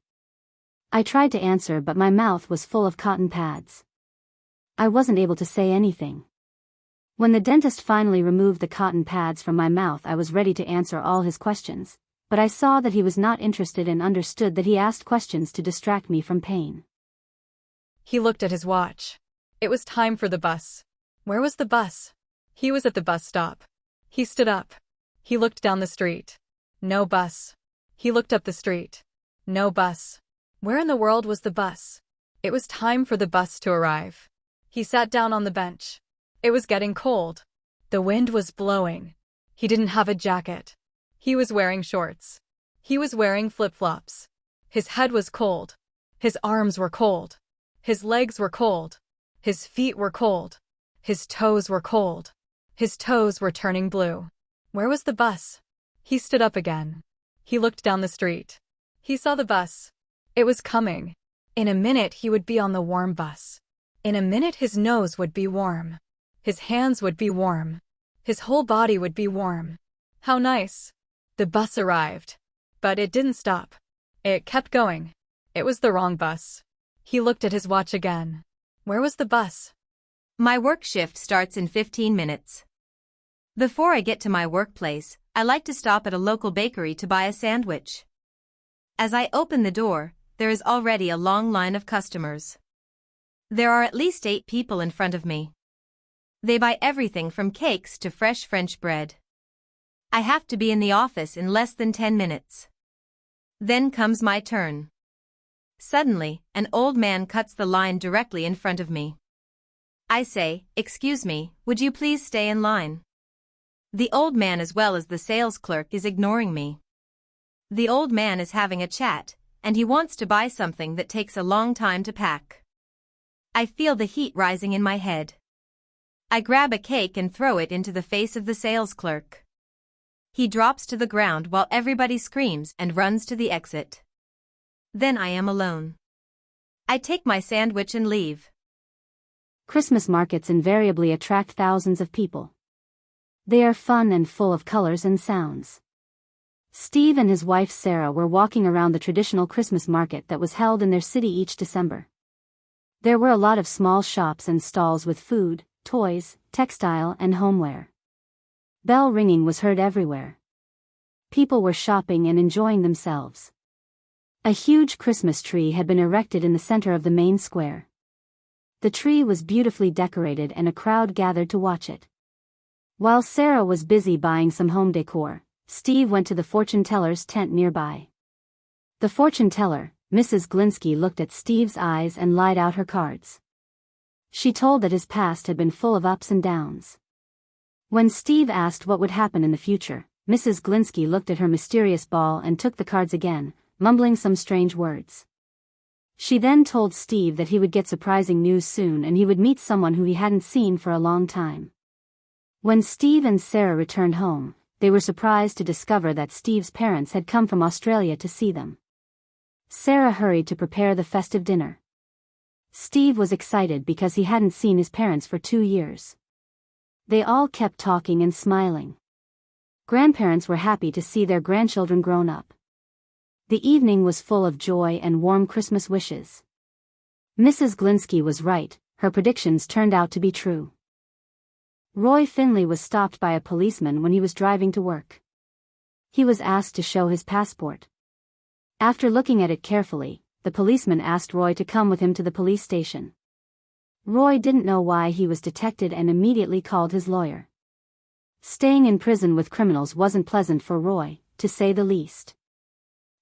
I tried to answer, but my mouth was full of cotton pads. I wasn't able to say anything. When the dentist finally removed the cotton pads from my mouth, I was ready to answer all his questions, but I saw that he was not interested and understood that he asked questions to distract me from pain. He looked at his watch. It was time for the bus. Where was the bus? He was at the bus stop. He stood up. He looked down the street. No bus. He looked up the street. No bus. Where in the world was the bus? It was time for the bus to arrive. He sat down on the bench. It was getting cold. The wind was blowing. He didn't have a jacket. He was wearing shorts. He was wearing flip-flops. His head was cold. His arms were cold. His legs were cold. His feet were cold. His toes were cold. His toes were turning blue. Where was the bus? He stood up again. He looked down the street. He saw the bus. It was coming. In a minute he would be on the warm bus. In a minute his nose would be warm. His hands would be warm. His whole body would be warm. How nice. The bus arrived. But it didn't stop. It kept going. It was the wrong bus. He looked at his watch again. Where was the bus? My work shift starts in 15 minutes. Before I get to my workplace, I like to stop at a local bakery to buy a sandwich. As I open the door, there is already a long line of customers. There are at least 8 people in front of me. They buy everything from cakes to fresh French bread. I have to be in the office in less than 10 minutes. Then comes my turn. Suddenly, an old man cuts the line directly in front of me. I say, "Excuse me, would you please stay in line?" The old man, as well as the sales clerk, is ignoring me. The old man is having a chat, and he wants to buy something that takes a long time to pack. I feel the heat rising in my head. I grab a cake and throw it into the face of the sales clerk. He drops to the ground while everybody screams and runs to the exit. Then I am alone. I take my sandwich and leave. Christmas markets invariably attract thousands of people. They are fun and full of colors and sounds. Steve and his wife Sarah were walking around the traditional Christmas market that was held in their city each December. There were a lot of small shops and stalls with food, toys, textile and homeware. Bell ringing was heard everywhere. People were shopping and enjoying themselves. A huge Christmas tree had been erected in the center of the main square. The tree was beautifully decorated and a crowd gathered to watch it. While Sarah was busy buying some home decor, Steve went to the fortune teller's tent nearby. The fortune teller, Mrs. Glinsky, looked at Steve's eyes and lied out her cards. She told that his past had been full of ups and downs. When Steve asked what would happen in the future, Mrs. Glinsky looked at her mysterious ball and took the cards again, mumbling some strange words. She then told Steve that he would get surprising news soon and he would meet someone who he hadn't seen for a long time. When Steve and Sarah returned home, they were surprised to discover that Steve's parents had come from Australia to see them. Sarah hurried to prepare the festive dinner. Steve was excited because he hadn't seen his parents for 2 years. They all kept talking and smiling. Grandparents were happy to see their grandchildren grown up. The evening was full of joy and warm Christmas wishes. Mrs. Glinsky was right, her predictions turned out to be true. Roy Finley was stopped by a policeman when he was driving to work. He was asked to show his passport. After looking at it carefully, the policeman asked Roy to come with him to the police station. Roy didn't know why he was detected and immediately called his lawyer. Staying in prison with criminals wasn't pleasant for Roy, to say the least.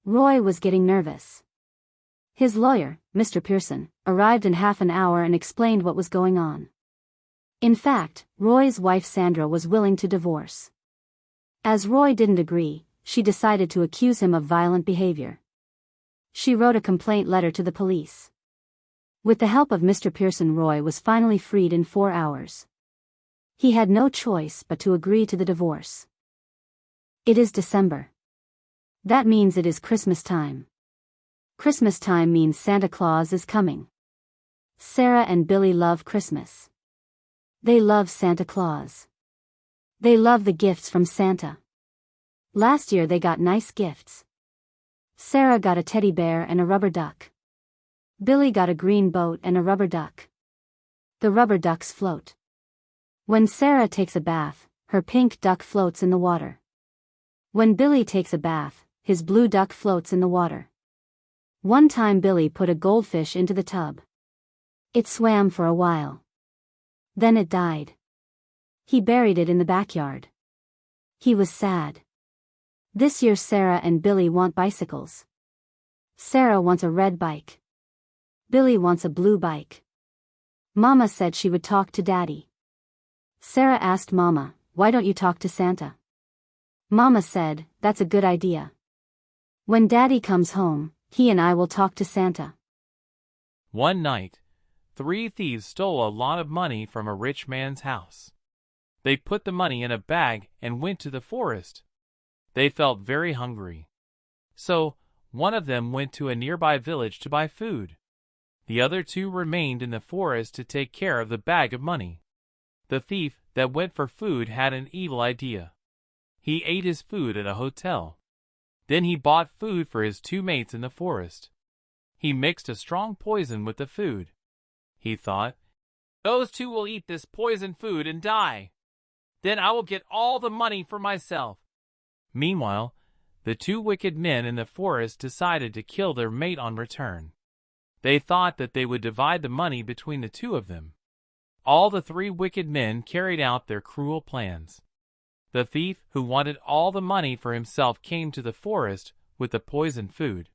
Roy was getting nervous. His lawyer, Mr. Pearson, arrived in half an hour and explained what was going on. In fact, Roy's wife Sandra was willing to divorce. As Roy didn't agree, she decided to accuse him of violent behavior. She wrote a complaint letter to the police. With the help of Mr. Pearson, Roy was finally freed in 4 hours. He had no choice but to agree to the divorce. It is December. That means it is Christmas time. Christmas time means Santa Claus is coming. Sarah and Billy love Christmas. They love Santa Claus. They love the gifts from Santa. Last year they got nice gifts. Sarah got a teddy bear and a rubber duck. Billy got a green boat and a rubber duck. The rubber ducks float. When Sarah takes a bath, her pink duck floats in the water. When Billy takes a bath, his blue duck floats in the water. One time Billy put a goldfish into the tub. It swam for a while. Then it died. He buried it in the backyard. He was sad. This year Sarah and Billy want bicycles. Sarah wants a red bike. Billy wants a blue bike. Mama said she would talk to Daddy. Sarah asked Mama, "Why don't you talk to Santa?" Mama said, "That's a good idea. When Daddy comes home, he and I will talk to Santa." One night, 3 thieves stole a lot of money from a rich man's house. They put the money in a bag and went to the forest. They felt very hungry. So, one of them went to a nearby village to buy food. The other 2 remained in the forest to take care of the bag of money. The thief that went for food had an evil idea. He ate his food at a hotel. Then he bought food for his 2 mates in the forest. He mixed a strong poison with the food. He thought, "Those 2 will eat this poison food and die. Then I will get all the money for myself." Meanwhile, the 2 wicked men in the forest decided to kill their mate on return. They thought that they would divide the money between the 2 of them. All the 3 wicked men carried out their cruel plans. The thief who wanted all the money for himself came to the forest with the poisoned food.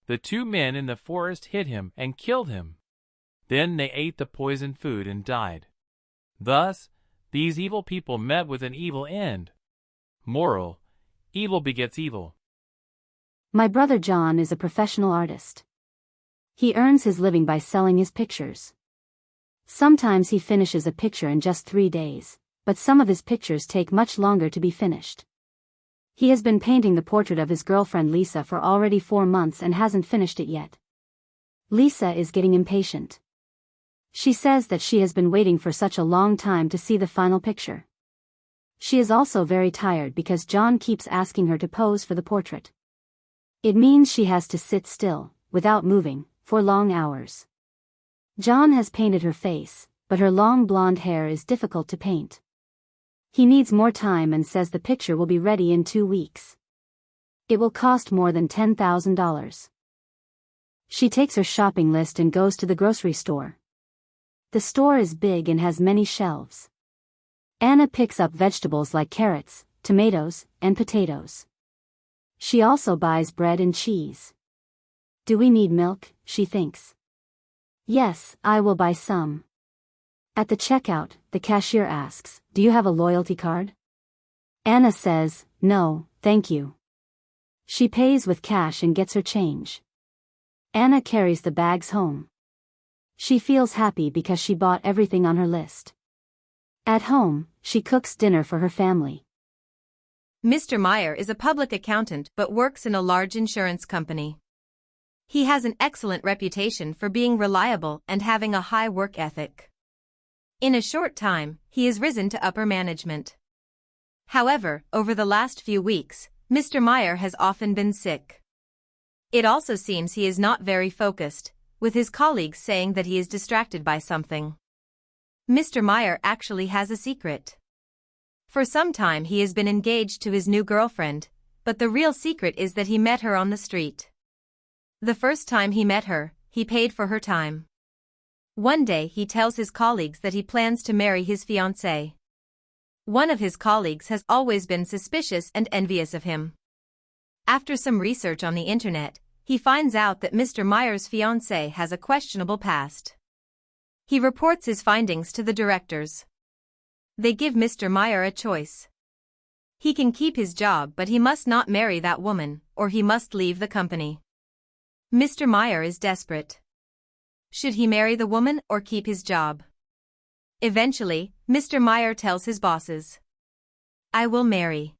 The 2 men in the forest hit him and killed him. Then they ate the poisoned food and died. Thus, these evil people met with an evil end. Moral: evil begets evil. My brother John is a professional artist. He earns his living by selling his pictures. Sometimes he finishes a picture in just 3 days, but some of his pictures take much longer to be finished. He has been painting the portrait of his girlfriend Lisa for already 4 months and hasn't finished it yet. Lisa is getting impatient. She says that she has been waiting for such a long time to see the final picture. She is also very tired because John keeps asking her to pose for the portrait. It means she has to sit still, without moving, for long hours. John has painted her face, but her long blonde hair is difficult to paint. He needs more time and says the picture will be ready in 2 weeks. It will cost more than $10,000. She takes her shopping list and goes to the grocery store. The store is big and has many shelves. Anna picks up vegetables like carrots, tomatoes, and potatoes. She also buys bread and cheese. Do we need milk? She thinks. Yes, I will buy some. At the checkout, the cashier asks, do you have a loyalty card? Anna says, no, thank you. She pays with cash and gets her change. Anna carries the bags home. She feels happy because she bought everything on her list. At home, she cooks dinner for her family. Mr. Meyer is a public accountant but works in a large insurance company. He has an excellent reputation for being reliable and having a high work ethic. In a short time, he has risen to upper management. However, over the last few weeks, Mr. Meyer has often been sick. It also seems he is not very focused, with his colleagues saying that he is distracted by something. Mr. Meyer actually has a secret. For some time he has been engaged to his new girlfriend, but the real secret is that he met her on the street. The first time he met her, he paid for her time. One day he tells his colleagues that he plans to marry his fiancée. One of his colleagues has always been suspicious and envious of him. After some research on the internet, he finds out that Mr. Meyer's fiancée has a questionable past. He reports his findings to the directors. They give Mr. Meyer a choice. He can keep his job, but he must not marry that woman, or he must leave the company. Mr. Meyer is desperate. Should he marry the woman or keep his job? Eventually, Mr. Meyer tells his bosses, I will marry.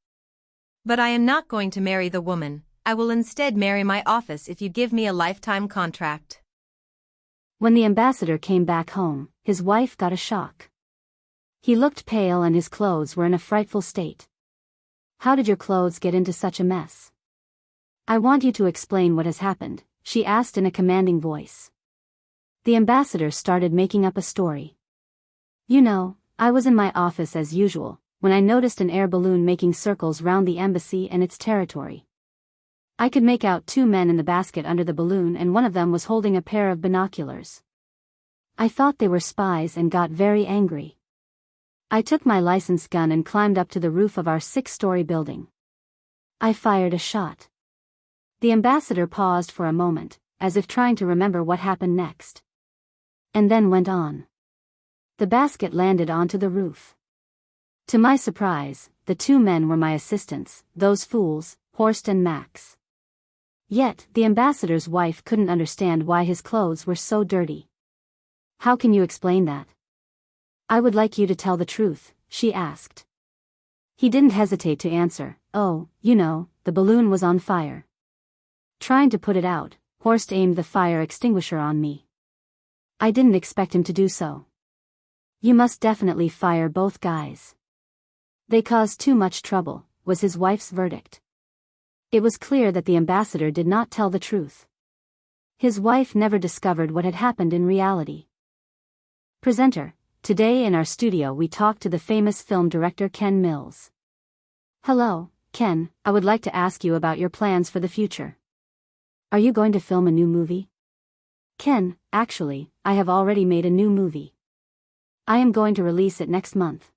But I am not going to marry the woman. I will instead marry my office if you give me a lifetime contract. When the ambassador came back home, his wife got a shock. He looked pale and his clothes were in a frightful state. How did your clothes get into such a mess? I want you to explain what has happened, she asked in a commanding voice. The ambassador started making up a story. You know, I was in my office as usual, when I noticed an air balloon making circles round the embassy and its territory. I could make out 2 men in the basket under the balloon and one of them was holding a pair of binoculars. I thought they were spies and got very angry. I took my license gun and climbed up to the roof of our 6-story building. I fired a shot. The ambassador paused for a moment, as if trying to remember what happened next. And then went on. The basket landed onto the roof. To my surprise, the 2 men were my assistants, those fools, Horst and Max. Yet, the ambassador's wife couldn't understand why his clothes were so dirty. How can you explain that? I would like you to tell the truth, she asked. He didn't hesitate to answer, oh, you know, the balloon was on fire. Trying to put it out, Horst aimed the fire extinguisher on me. I didn't expect him to do so. You must definitely fire both guys. They caused too much trouble, was his wife's verdict. It was clear that the ambassador did not tell the truth. His wife never discovered what had happened in reality. Presenter, today in our studio we talked to the famous film director Ken Mills. Hello, Ken, I would like to ask you about your plans for the future. Are you going to film a new movie? Ken, actually, I have already made a new movie. I am going to release it next month.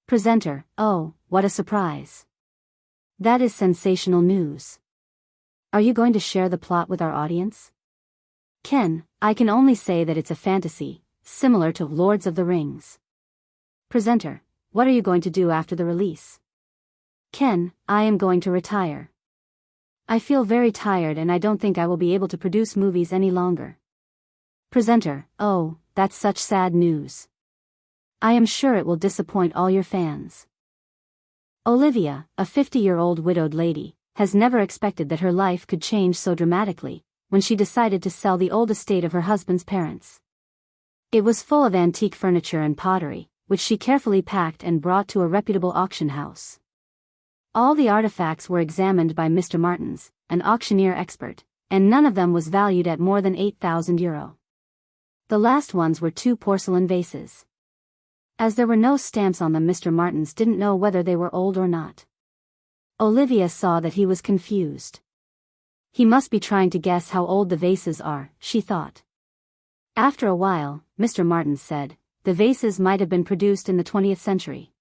Presenter, oh, what a surprise. That is sensational news. Are you going to share the plot with our audience? Ken, I can only say that it's a fantasy, similar to Lords of the Rings. Presenter, what are you going to do after the release? Ken, I am going to retire. I feel very tired and I don't think I will be able to produce movies any longer. Presenter, oh, that's such sad news. I am sure it will disappoint all your fans. Olivia, a 50-year-old widowed lady, has never expected that her life could change so dramatically, when she decided to sell the old estate of her husband's parents. It was full of antique furniture and pottery, which she carefully packed and brought to a reputable auction house. All the artifacts were examined by Mr. Martens, an auctioneer expert, and none of them was valued at more than €8,000. The last ones were 2 porcelain vases. As there were no stamps on them, Mr. Martins didn't know whether they were old or not. Olivia saw that he was confused. He must be trying to guess how old the vases are, she thought. After a while, Mr. Martins said, the vases might have been produced in the 20th century.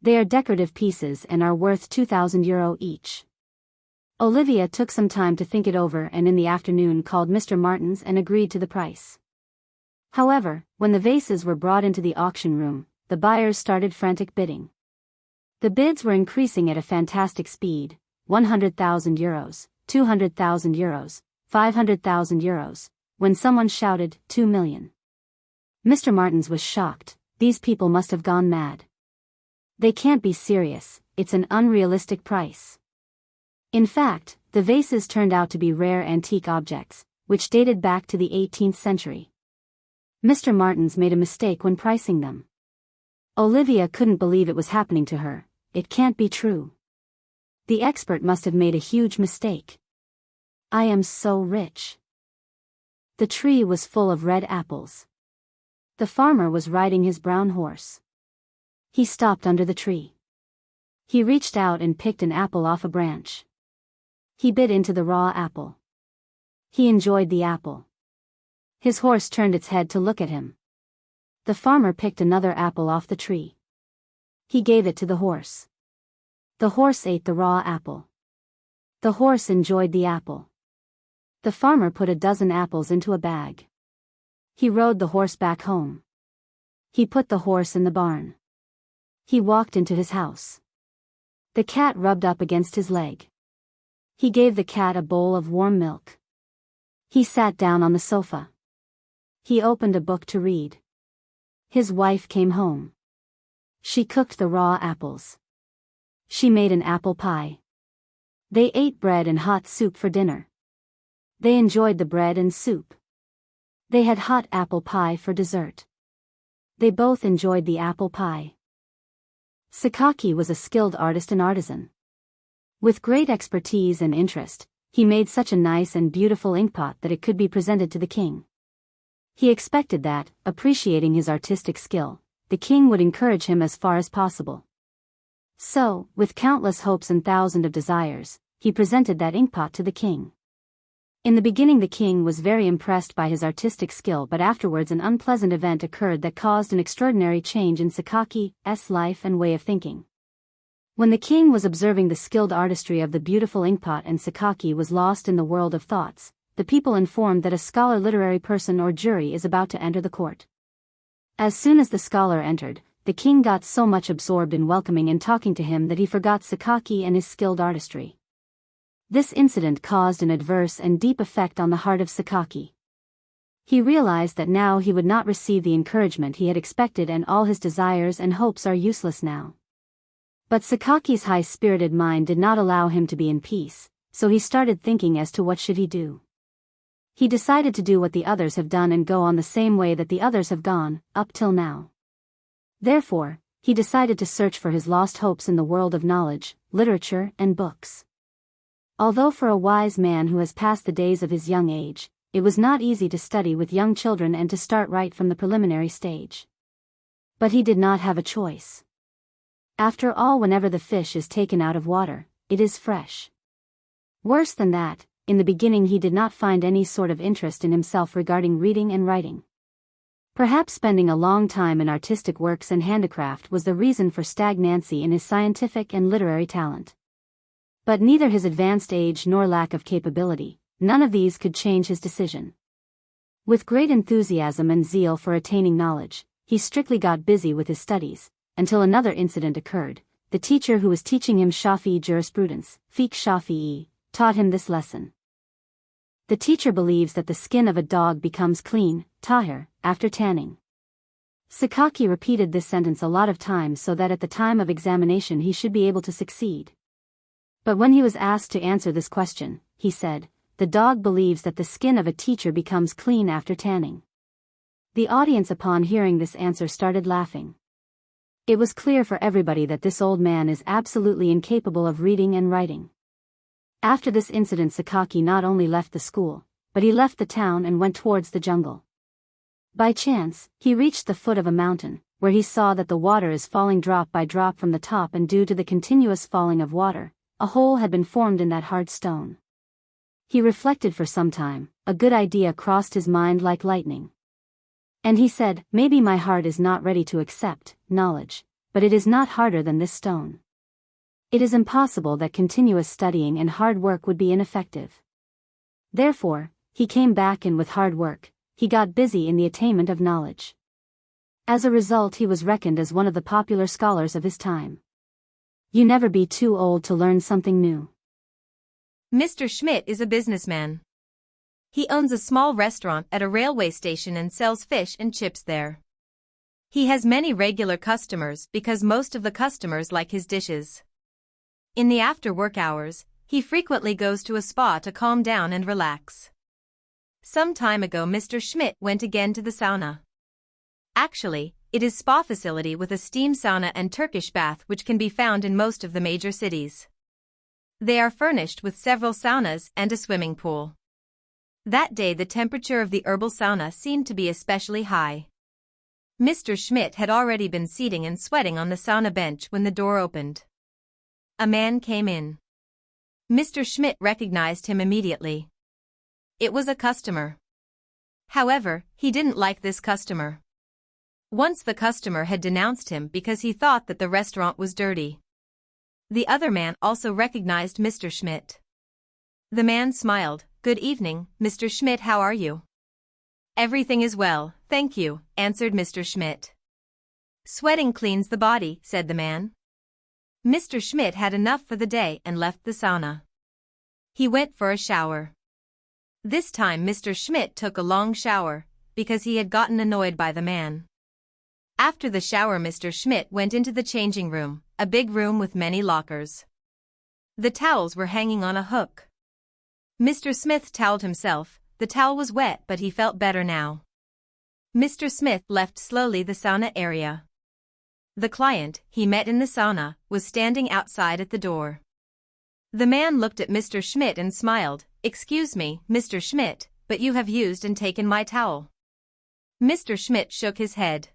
They are decorative pieces and are worth €2,000 each. Olivia took some time to think it over and in the afternoon called Mr. Martins and agreed to the price. However, when the vases were brought into the auction room, the buyers started frantic bidding. The bids were increasing at a fantastic speed, €100,000, €200,000, €500,000, when someone shouted, 2 million. Mr. Martins was shocked. These people must have gone mad. They can't be serious, it's an unrealistic price. In fact, the vases turned out to be rare antique objects, which dated back to the 18th century. Mr. Martins made a mistake when pricing them. Olivia couldn't believe it was happening to her. It can't be true. The expert must have made a huge mistake. I am so rich. The tree was full of red apples. The farmer was riding his brown horse. He stopped under the tree. He reached out and picked an apple off a branch. He bit into the raw apple. He enjoyed the apple. His horse turned its head to look at him. The farmer picked another apple off the tree. He gave it to the horse. The horse ate the raw apple. The horse enjoyed the apple. The farmer put a dozen apples into a bag. He rode the horse back home. He put the horse in the barn. He walked into his house. The cat rubbed up against his leg. He gave the cat a bowl of warm milk. He sat down on the sofa. He opened a book to read. His wife came home. She cooked the raw apples. She made an apple pie. They ate bread and hot soup for dinner. They enjoyed the bread and soup. They had hot apple pie for dessert. They both enjoyed the apple pie. Sakaki was a skilled artist and artisan. With great expertise and interest, he made such a nice and beautiful inkpot that it could be presented to the king. He expected that, appreciating his artistic skill, the king would encourage him as far as possible. So, with countless hopes and thousands of desires, he presented that inkpot to the king. In the beginning the king was very impressed by his artistic skill, but afterwards an unpleasant event occurred that caused an extraordinary change in Sakaki's life and way of thinking. When the king was observing the skilled artistry of the beautiful inkpot and Sakaki was lost in the world of thoughts, the people informed that a scholar, literary person or jury is about to enter the court. As soon as the scholar entered, the king got so much absorbed in welcoming and talking to him that he forgot Sakaki and his skilled artistry. This incident caused an adverse and deep effect on the heart of Sakaki. He realized that now he would not receive the encouragement he had expected and all his desires and hopes are useless now. But Sakaki's high-spirited mind did not allow him to be in peace, so he started thinking as to what should he do. He decided to do what the others have done and go on the same way that the others have gone, up till now. Therefore, he decided to search for his lost hopes in the world of knowledge, literature, and books. Although for a wise man who has passed the days of his young age, it was not easy to study with young children and to start right from the preliminary stage. But he did not have a choice. After all, whenever the fish is taken out of water, it is fresh. Worse than that, in the beginning he did not find any sort of interest in himself regarding reading and writing. Perhaps spending a long time in artistic works and handicraft was the reason for stagnancy in his scientific and literary talent. But neither his advanced age nor lack of capability, none of these could change his decision. With great enthusiasm and zeal for attaining knowledge, he strictly got busy with his studies, until another incident occurred. The teacher who was teaching him Shafi'i jurisprudence, Fiqh Shafi'i, taught him this lesson. The teacher believes that the skin of a dog becomes clean, tahir, after tanning. Sakaki repeated this sentence a lot of times so that at the time of examination he should be able to succeed. But when he was asked to answer this question, he said, "The dog believes that the skin of a teacher becomes clean after tanning." The audience upon hearing this answer started laughing. It was clear for everybody that this old man is absolutely incapable of reading and writing. After this incident Sakaki not only left the school, but he left the town and went towards the jungle. By chance, he reached the foot of a mountain, where he saw that the water is falling drop by drop from the top, and due to the continuous falling of water, a hole had been formed in that hard stone. He reflected for some time. A good idea crossed his mind like lightning. And he said, maybe my heart is not ready to accept knowledge, but it is not harder than this stone. It is impossible that continuous studying and hard work would be ineffective. Therefore, he came back, and with hard work, he got busy in the attainment of knowledge. As a result, he was reckoned as one of the popular scholars of his time. You never be too old to learn something new. Mr. Schmidt is a businessman. He owns a small restaurant at a railway station and sells fish and chips there. He has many regular customers because most of the customers like his dishes. In the after-work hours, he frequently goes to a spa to calm down and relax. Some time ago Mr. Schmidt went again to the sauna. Actually, it is spa facility with a steam sauna and Turkish bath which can be found in most of the major cities. They are furnished with several saunas and a swimming pool. That day the temperature of the herbal sauna seemed to be especially high. Mr. Schmidt had already been seating and sweating on the sauna bench when the door opened. A man came in. Mr. Schmidt recognized him immediately. It was a customer. However, he didn't like this customer. Once the customer had denounced him because he thought that the restaurant was dirty. The other man also recognized Mr. Schmidt. The man smiled. Good evening, Mr. Schmidt, how are you? Everything is well, thank you, answered Mr. Schmidt. Sweating cleans the body, said the man. Mr. Schmidt had enough for the day and left the sauna. He went for a shower. This time Mr. Schmidt took a long shower, because he had gotten annoyed by the man. After the shower Mr. Schmidt went into the changing room, a big room with many lockers. The towels were hanging on a hook. Mr. Smith toweled himself. The towel was wet but he felt better now. Mr. Smith left slowly the sauna area. The client he met in the sauna was standing outside at the door. The man looked at Mr. Schmidt and smiled. Excuse me, Mr. Schmidt, but you have used and taken my towel. Mr. Schmidt shook his head.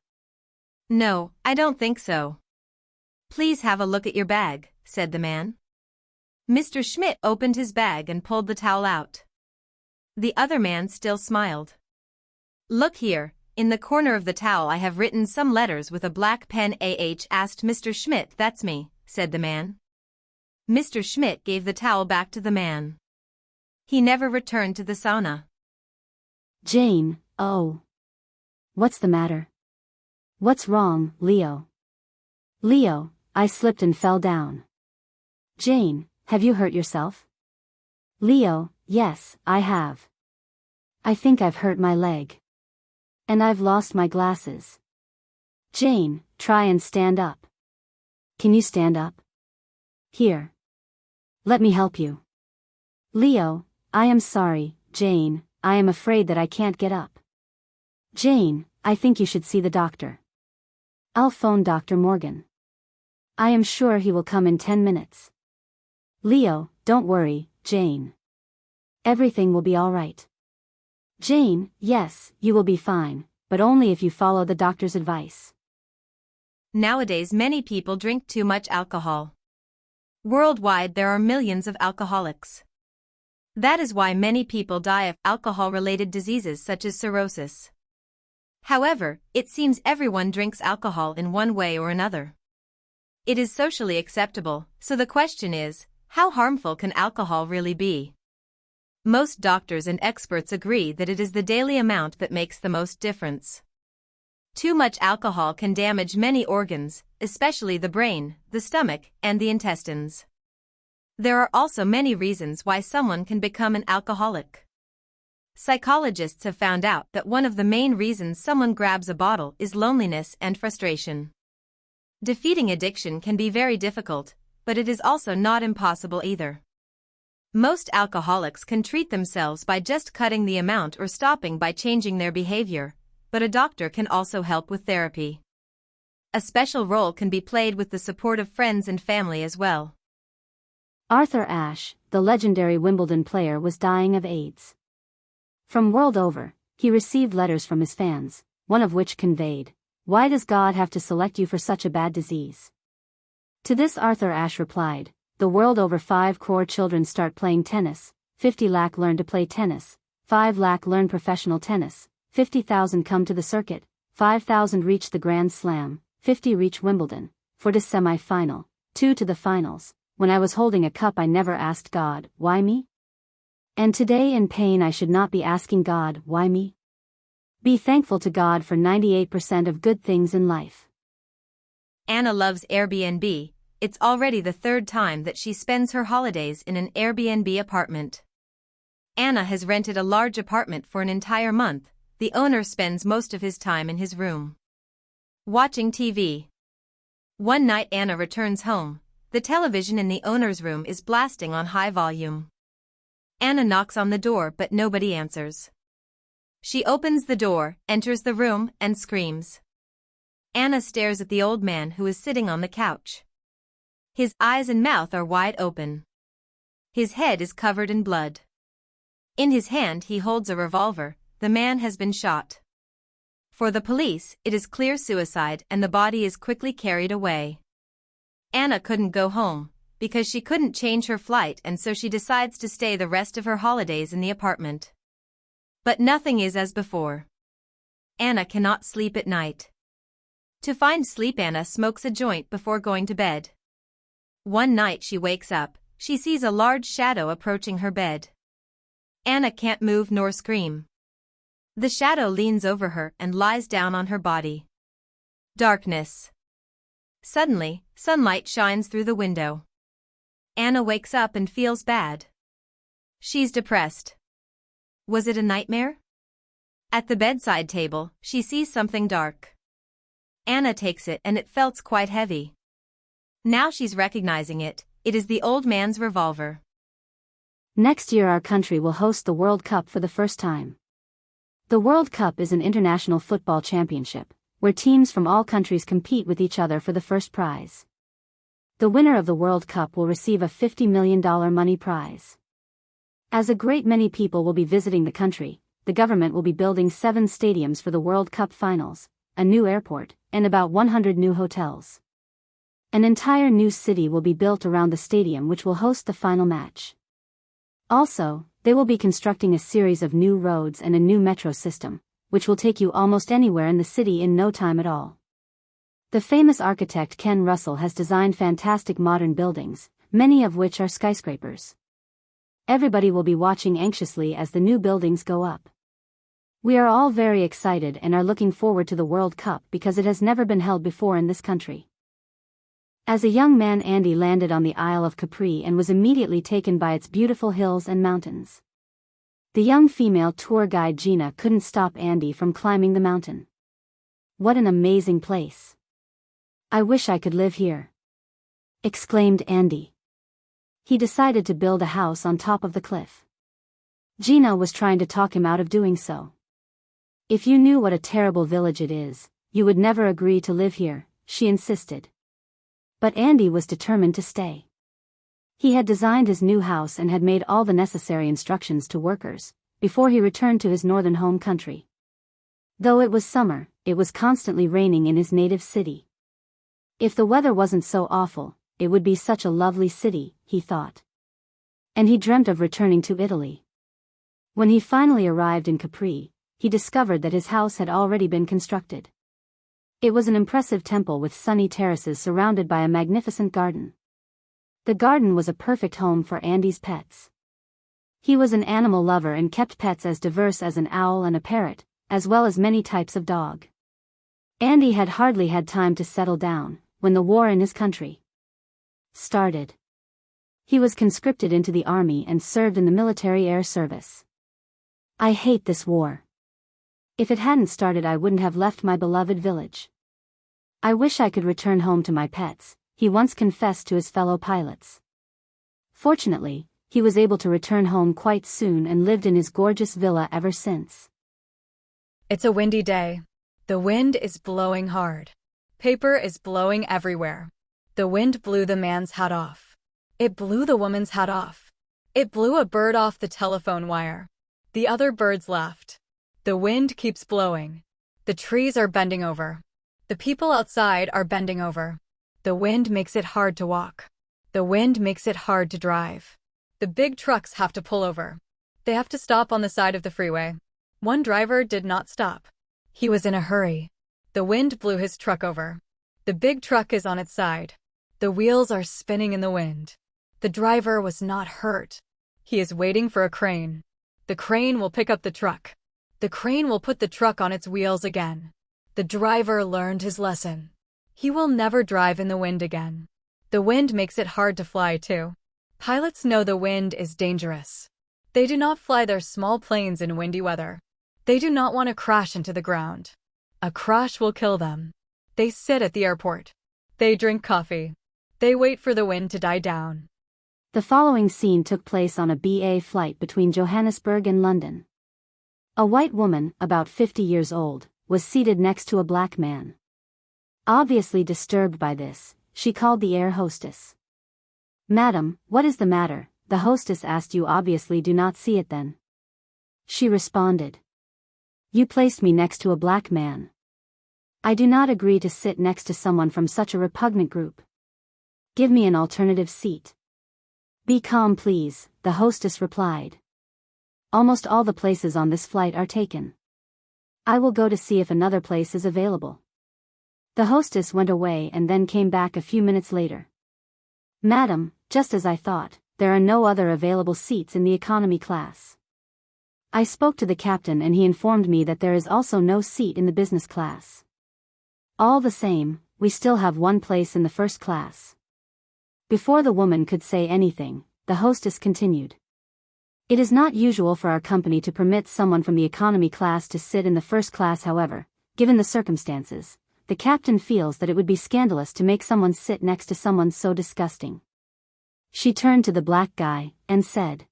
No, I don't think so. Please have a look at your bag, said the man. Mr. Schmidt opened his bag and pulled the towel out. The other man still smiled. Look here, in the corner of the towel I have written some letters with a black pen. Asked Mr. Schmidt. That's me, said the man. Mr. Schmidt gave the towel back to the man. He never returned to the sauna. Jane, oh. What's the matter? What's wrong, Leo? Leo, I slipped and fell down. Jane, have you hurt yourself? Leo, yes, I have. I think I've hurt my leg. And I've lost my glasses. Jane, try and stand up. Can you stand up? Here. Let me help you. Leo, I am sorry, Jane, I am afraid that I can't get up. Jane, I think you should see the doctor. I'll phone Dr. Morgan. I am sure he will come in 10 minutes. Leo, don't worry, Jane. Everything will be all right. Jane, yes, you will be fine, but only if you follow the doctor's advice. Nowadays many people drink too much alcohol. Worldwide there are millions of alcoholics. That is why many people die of alcohol-related diseases such as cirrhosis. However, it seems everyone drinks alcohol in one way or another. It is socially acceptable, so the question is, how harmful can alcohol really be? Most doctors and experts agree that it is the daily amount that makes the most difference. Too much alcohol can damage many organs, especially the brain, the stomach, and the intestines. There are also many reasons why someone can become an alcoholic. Psychologists have found out that one of the main reasons someone grabs a bottle is loneliness and frustration. Defeating addiction can be very difficult, but it is also not impossible either. Most alcoholics can treat themselves by just cutting the amount or stopping by changing their behavior, but a doctor can also help with therapy. A special role can be played with the support of friends and family as well. Arthur Ashe, the legendary Wimbledon player, was dying of AIDS. From world over, he received letters from his fans, one of which conveyed, "Why does God have to select you for such a bad disease?" To this Arthur Ashe replied, "The world over 5 crore children start playing tennis, 50 lakh learn to play tennis, 5 lakh learn professional tennis, 50,000 come to the circuit, 5,000 reach the Grand Slam, 50 reach Wimbledon, 4 to semi-final, 2 to the finals. When I was holding a cup I never asked God, why me? And today in pain I should not be asking God, why me? Be thankful to God for 98% of good things in life." Anna loves Airbnb. It's already the 3rd time that she spends her holidays in an Airbnb apartment. Anna has rented a large apartment for an entire month. The owner spends most of his time in his room watching TV. One night Anna returns home. The television in the owner's room is blasting on high volume. Anna knocks on the door but nobody answers. She opens the door, enters the room, and screams. Anna stares at the old man who is sitting on the couch. His eyes and mouth are wide open. His head is covered in blood. In his hand he holds a revolver. The man has been shot. For the police, it is clear suicide and the body is quickly carried away. Anna couldn't go home, because she couldn't change her flight, and so she decides to stay the rest of her holidays in the apartment. But nothing is as before. Anna cannot sleep at night. To find sleep, Anna smokes a joint before going to bed. One night she wakes up, she sees a large shadow approaching her bed. Anna can't move nor scream. The shadow leans over her and lies down on her body. Darkness. Suddenly, sunlight shines through the window. Anna wakes up and feels bad. She's depressed. Was it a nightmare? At the bedside table, she sees something dark. Anna takes it and it felt quite heavy. Now she's recognizing it. It is the old man's revolver. Next year our country will host the World Cup for the first time. The World Cup is an international football championship, where teams from all countries compete with each other for the first prize. The winner of the World Cup will receive a $50 million money prize. As a great many people will be visiting the country, the government will be building 7 stadiums for the World Cup finals, a new airport, and about 100 new hotels. An entire new city will be built around the stadium which will host the final match. Also, they will be constructing a series of new roads and a new metro system, which will take you almost anywhere in the city in no time at all. The famous architect Ken Russell has designed fantastic modern buildings, many of which are skyscrapers. Everybody will be watching anxiously as the new buildings go up. We are all very excited and are looking forward to the World Cup because it has never been held before in this country. As a young man, Andy landed on the Isle of Capri and was immediately taken by its beautiful hills and mountains. The young female tour guide Gina couldn't stop Andy from climbing the mountain. "What an amazing place. I wish I could live here," exclaimed Andy. He decided to build a house on top of the cliff. Gina was trying to talk him out of doing so. "If you knew what a terrible village it is, you would never agree to live here," she insisted. But Andy was determined to stay. He had designed his new house and had made all the necessary instructions to workers, before he returned to his northern home country. Though it was summer, it was constantly raining in his native city. If the weather wasn't so awful, it would be such a lovely city, he thought. And he dreamt of returning to Italy. When he finally arrived in Capri, he discovered that his house had already been constructed. It was an impressive temple with sunny terraces surrounded by a magnificent garden. The garden was a perfect home for Andy's pets. He was an animal lover and kept pets as diverse as an owl and a parrot, as well as many types of dog. Andy had hardly had time to settle down, when the war in his country started. He was conscripted into the army and served in the military air service. "I hate this war. If it hadn't started I wouldn't have left my beloved village. I wish I could return home to my pets," he once confessed to his fellow pilots. Fortunately, he was able to return home quite soon and lived in his gorgeous villa ever since. It's a windy day. The wind is blowing hard. Paper is blowing everywhere. The wind blew the man's hat off. It blew the woman's hat off. It blew a bird off the telephone wire. The other birds laughed. The wind keeps blowing. The trees are bending over. The people outside are bending over. The wind makes it hard to walk. The wind makes it hard to drive. The big trucks have to pull over. They have to stop on the side of the freeway. One driver did not stop. He was in a hurry. The wind blew his truck over. The big truck is on its side. The wheels are spinning in the wind. The driver was not hurt. He is waiting for a crane. The crane will pick up the truck. The crane will put the truck on its wheels again. The driver learned his lesson. He will never drive in the wind again. The wind makes it hard to fly too. Pilots know the wind is dangerous. They do not fly their small planes in windy weather. They do not want to crash into the ground. A crash will kill them. They sit at the airport. They drink coffee. They wait for the wind to die down. The following scene took place on a BA flight between Johannesburg and London. A white woman, about 50 years old, was seated next to a black man. Obviously disturbed by this, she called the air hostess. "Madam, what is the matter?" the hostess asked. "You obviously do not see it then." She responded. "You placed me next to a black man. I do not agree to sit next to someone from such a repugnant group. Give me an alternative seat." "Be calm please," the hostess replied. "Almost all the places on this flight are taken. I will go to see if another place is available." The hostess went away and then came back a few minutes later. "Madam, just as I thought, there are no other available seats in the economy class. I spoke to the captain and he informed me that there is also no seat in the business class. All the same, we still have one place in the first class." Before the woman could say anything, the hostess continued. "It is not usual for our company to permit someone from the economy class to sit in the first class. However, given the circumstances, the captain feels that it would be scandalous to make someone sit next to someone so disgusting." She turned to the black guy and said,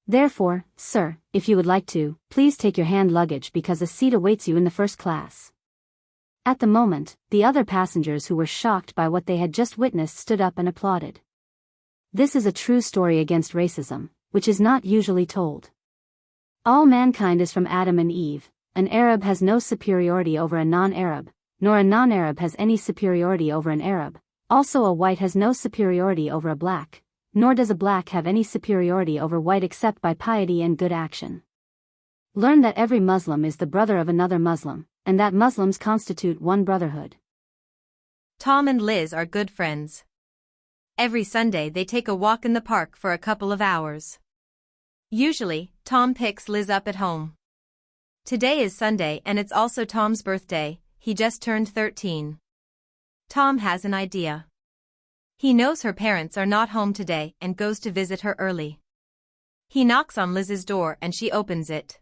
"Therefore, sir, if you would like to, please take your hand luggage because a seat awaits you in the first class." At the moment, the other passengers who were shocked by what they had just witnessed stood up and applauded. This is a true story against racism, which is not usually told. All mankind is from Adam and Eve. An Arab has no superiority over a non-Arab, nor a non-Arab has any superiority over an Arab. Also a white has no superiority over a black, nor does a black have any superiority over white except by piety and good action. Learn that every Muslim is the brother of another Muslim, and that Muslims constitute one brotherhood. Tom and Liz are good friends. Every Sunday they take a walk in the park for a couple of hours. Usually, Tom picks Liz up at home. Today is Sunday and it's also Tom's birthday. He just turned 13. Tom has an idea. He knows her parents are not home today and goes to visit her early. He knocks on Liz's door and she opens it.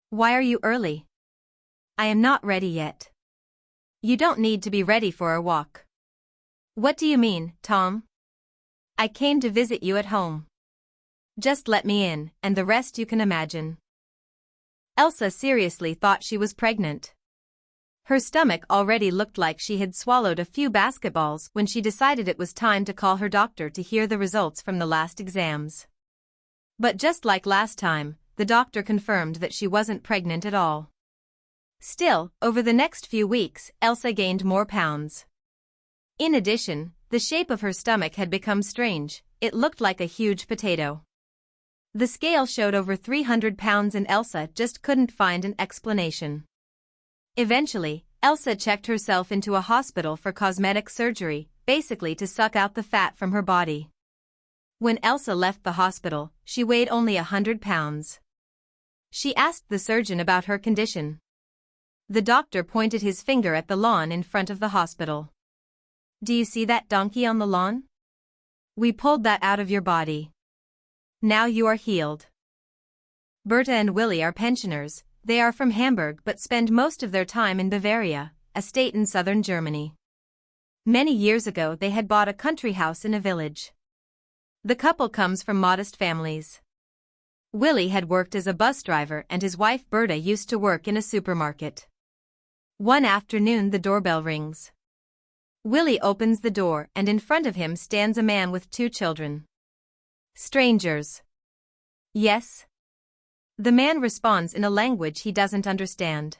"Why are you early?" "I am not ready yet." "You don't need to be ready for a walk." "What do you mean, Tom?" "I came to visit you at home. Just let me in, and the rest you can imagine." Elsa seriously thought she was pregnant. Her stomach already looked like she had swallowed a few basketballs when she decided it was time to call her doctor to hear the results from the last exams. But just like last time, the doctor confirmed that she wasn't pregnant at all. Still, over the next few weeks, Elsa gained more pounds. In addition, the shape of her stomach had become strange. It looked like a huge potato. The scale showed over 300 pounds and Elsa just couldn't find an explanation. Eventually, Elsa checked herself into a hospital for cosmetic surgery, basically to suck out the fat from her body. When Elsa left the hospital, she weighed only 100 pounds. She asked the surgeon about her condition. The doctor pointed his finger at the lawn in front of the hospital. "Do you see that donkey on the lawn? We pulled that out of your body. Now you are healed." Berta and Willi are pensioners. They are from Hamburg but spend most of their time in Bavaria, a state in southern Germany. Many years ago they had bought a country house in a village. The couple comes from modest families. Willi had worked as a bus driver and his wife Berta used to work in a supermarket. One afternoon the doorbell rings. Willi opens the door and in front of him stands a man with 2 children. "Strangers." "Yes?" The man responds in a language he doesn't understand.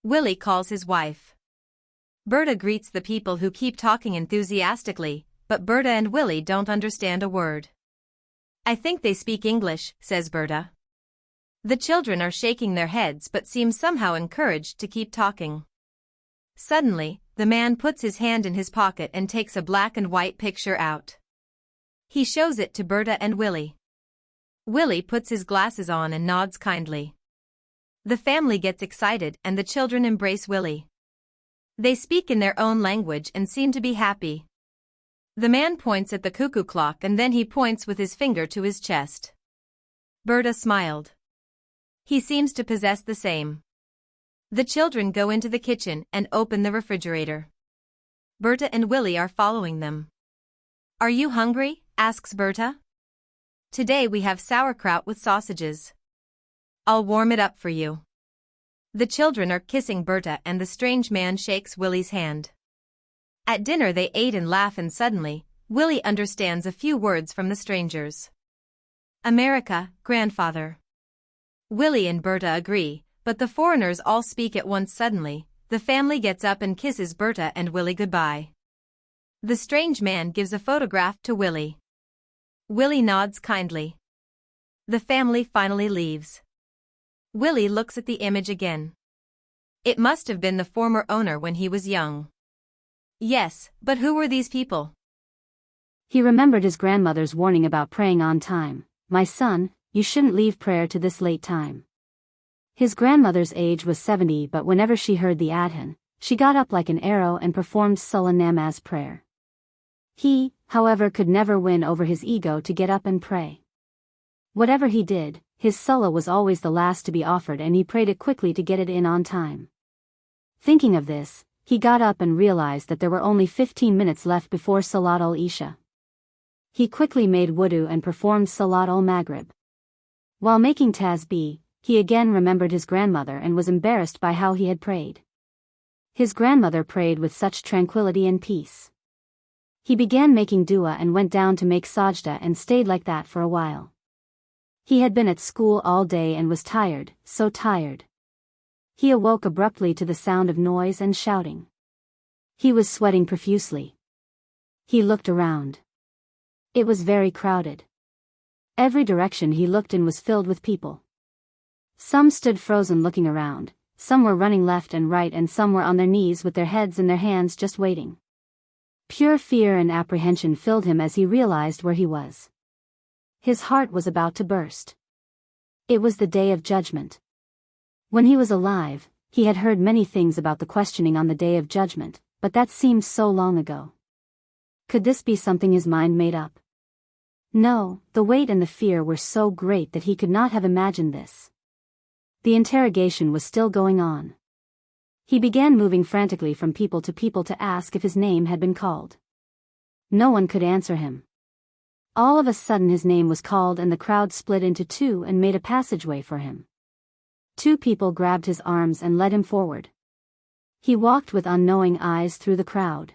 Willie calls his wife. Berta greets the people who keep talking enthusiastically, but Berta and Willie don't understand a word. "I think they speak English," says Berta. The children are shaking their heads but seem somehow encouraged to keep talking. Suddenly, the man puts his hand in his pocket and takes a black and white picture out. He shows it to Berta and Willie. Willie puts his glasses on and nods kindly. The family gets excited and the children embrace Willie. They speak in their own language and seem to be happy. The man points at the cuckoo clock and then he points with his finger to his chest. Berta smiled. He seems to possess the same. The children go into the kitchen and open the refrigerator. Berta and Willie are following them. "Are you hungry?" asks Berta. "Today we have sauerkraut with sausages. I'll warm it up for you." The children are kissing Berta and the strange man shakes Willie's hand. At dinner they ate and laugh and suddenly, Willie understands a few words from the strangers. "America, grandfather." Willie and Berta agree, but the foreigners all speak at once suddenly. The family gets up and kisses Berta and Willie goodbye. The strange man gives a photograph to Willie. Willie nods kindly. The family finally leaves. Willie looks at the image again. It must have been the former owner when he was young. Yes, but who were these people? He remembered his grandmother's warning about praying on time. "My son, you shouldn't leave prayer to this late time." His grandmother's age was 70, but whenever she heard the adhan, she got up like an arrow and performed Salah Namaz prayer. He, however, could never win over his ego to get up and pray. Whatever he did, his Salah was always the last to be offered and he prayed it quickly to get it in on time. Thinking of this, he got up and realized that there were only 15 minutes left before Salat al-Isha. He quickly made wudu and performed Salat al-Maghrib. While making tasbih, he again remembered his grandmother and was embarrassed by how he had prayed. His grandmother prayed with such tranquility and peace. He began making dua and went down to make sajda and stayed like that for a while. He had been at school all day and was tired, so tired. He awoke abruptly to the sound of noise and shouting. He was sweating profusely. He looked around. It was very crowded. Every direction he looked in was filled with people. Some stood frozen looking around, some were running left and right and some were on their knees with their heads in their hands just waiting. Pure fear and apprehension filled him as he realized where he was. His heart was about to burst. It was the day of judgment. When he was alive, he had heard many things about the questioning on the day of judgment, but that seemed so long ago. Could this be something his mind made up? No, the weight and the fear were so great that he could not have imagined this. The interrogation was still going on. He began moving frantically from people to ask if his name had been called. No one could answer him. All of a sudden his name was called and the crowd split into two and made a passageway for him. Two people grabbed his arms and led him forward. He walked with unknowing eyes through the crowd.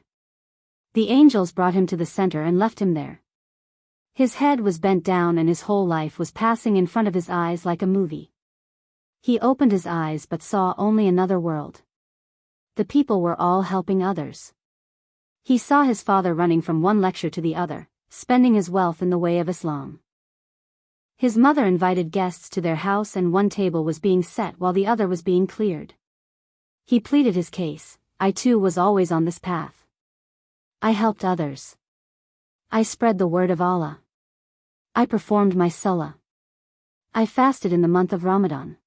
The angels brought him to the center and left him there. His head was bent down and his whole life was passing in front of his eyes like a movie. He opened his eyes but saw only another world. The people were all helping others. He saw his father running from one lecture to the other, spending his wealth in the way of Islam. His mother invited guests to their house and one table was being set while the other was being cleared. He pleaded his case. "I too was always on this path. I helped others. I spread the word of Allah. I performed my salah. I fasted in the month of Ramadan.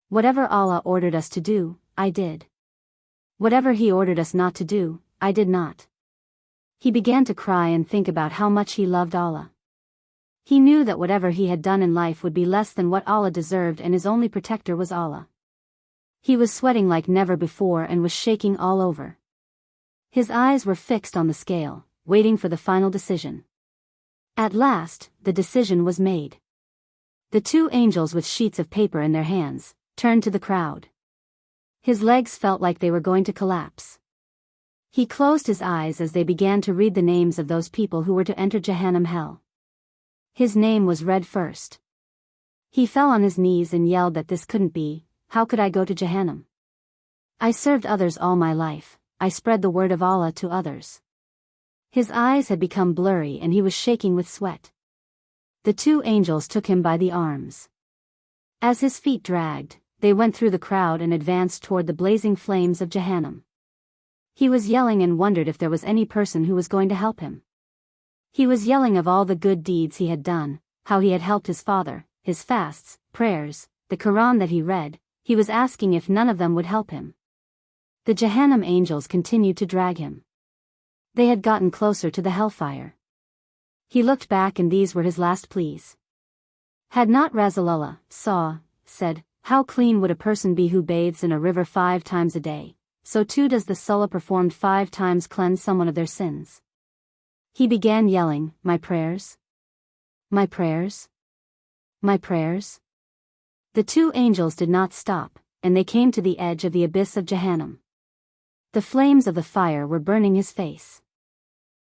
Whatever Allah ordered us to do, I did. Whatever He ordered us not to do, I did not." He began to cry and think about how much he loved Allah. He knew that whatever he had done in life would be less than what Allah deserved and his only protector was Allah. He was sweating like never before and was shaking all over. His eyes were fixed on the scale, waiting for the final decision. At last, the decision was made. The two angels with sheets of paper in their hands turned to the crowd. His legs felt like they were going to collapse. He closed his eyes as they began to read the names of those people who were to enter Jahannam hell. His name was read first. He fell on his knees and yelled that this couldn't be. How could I go to Jahannam? I served others all my life, I spread the word of Allah to others. His eyes had become blurry and he was shaking with sweat. The two angels took him by the arms. As his feet dragged, they went through the crowd and advanced toward the blazing flames of Jahannam. He was yelling and wondered if there was any person who was going to help him. He was yelling of all the good deeds he had done, how he had helped his father, his fasts, prayers, the Quran that he read. He was asking if none of them would help him. The Jahannam angels continued to drag him. They had gotten closer to the hellfire. He looked back and these were his last pleas. Had not Rasulullah said, how clean would a person be who bathes in a river 5 times a day, so too does the salah performed 5 times cleanse someone of their sins. He began yelling, my prayers? My prayers? My prayers? The two angels did not stop, and they came to the edge of the abyss of Jahannam. The flames of the fire were burning his face.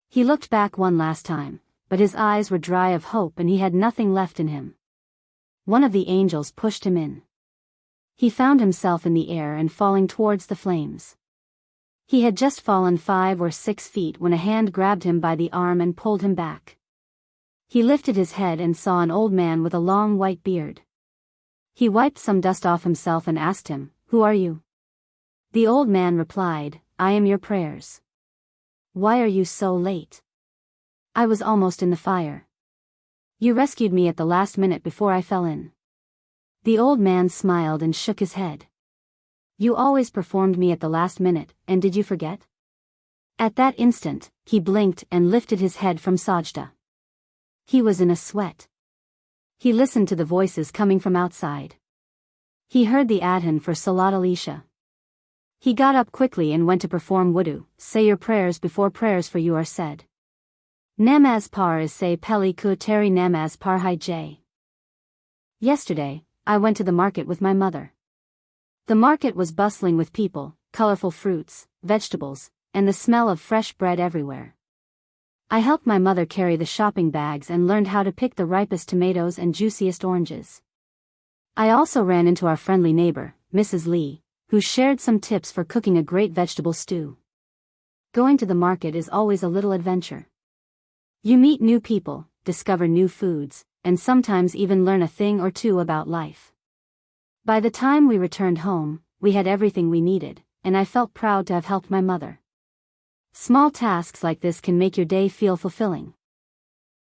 He looked back one last time, but his eyes were dry of hope and he had nothing left in him. One of the angels pushed him in. He found himself in the air and falling towards the flames. He had just fallen 5 or 6 feet when a hand grabbed him by the arm and pulled him back. He lifted his head and saw an old man with a long white beard. He wiped some dust off himself and asked him, who are you? The old man replied, I am your prayers. Why are you so late? I was almost in the fire. You rescued me at the last minute before I fell in. The old man smiled and shook his head. You always performed me at the last minute, and did you forget? At that instant, he blinked and lifted his head from sajda. He was in a sweat. He listened to the voices coming from outside. He heard the adhan for Salat al-Isha. He got up quickly and went to perform wudu. Say your prayers before prayers for you are said. Namaz par is say peli ku teri namaz par hai jay. Yesterday, I went to the market with my mother. The market was bustling with people, colorful fruits, vegetables, and the smell of fresh bread everywhere. I helped my mother carry the shopping bags and learned how to pick the ripest tomatoes and juiciest oranges. I also ran into our friendly neighbor, Mrs. Lee, who shared some tips for cooking a great vegetable stew. Going to the market is always a little adventure. You meet new people, discover new foods, and sometimes even learn a thing or two about life. By the time we returned home, we had everything we needed, and I felt proud to have helped my mother. Small tasks like this can make your day feel fulfilling.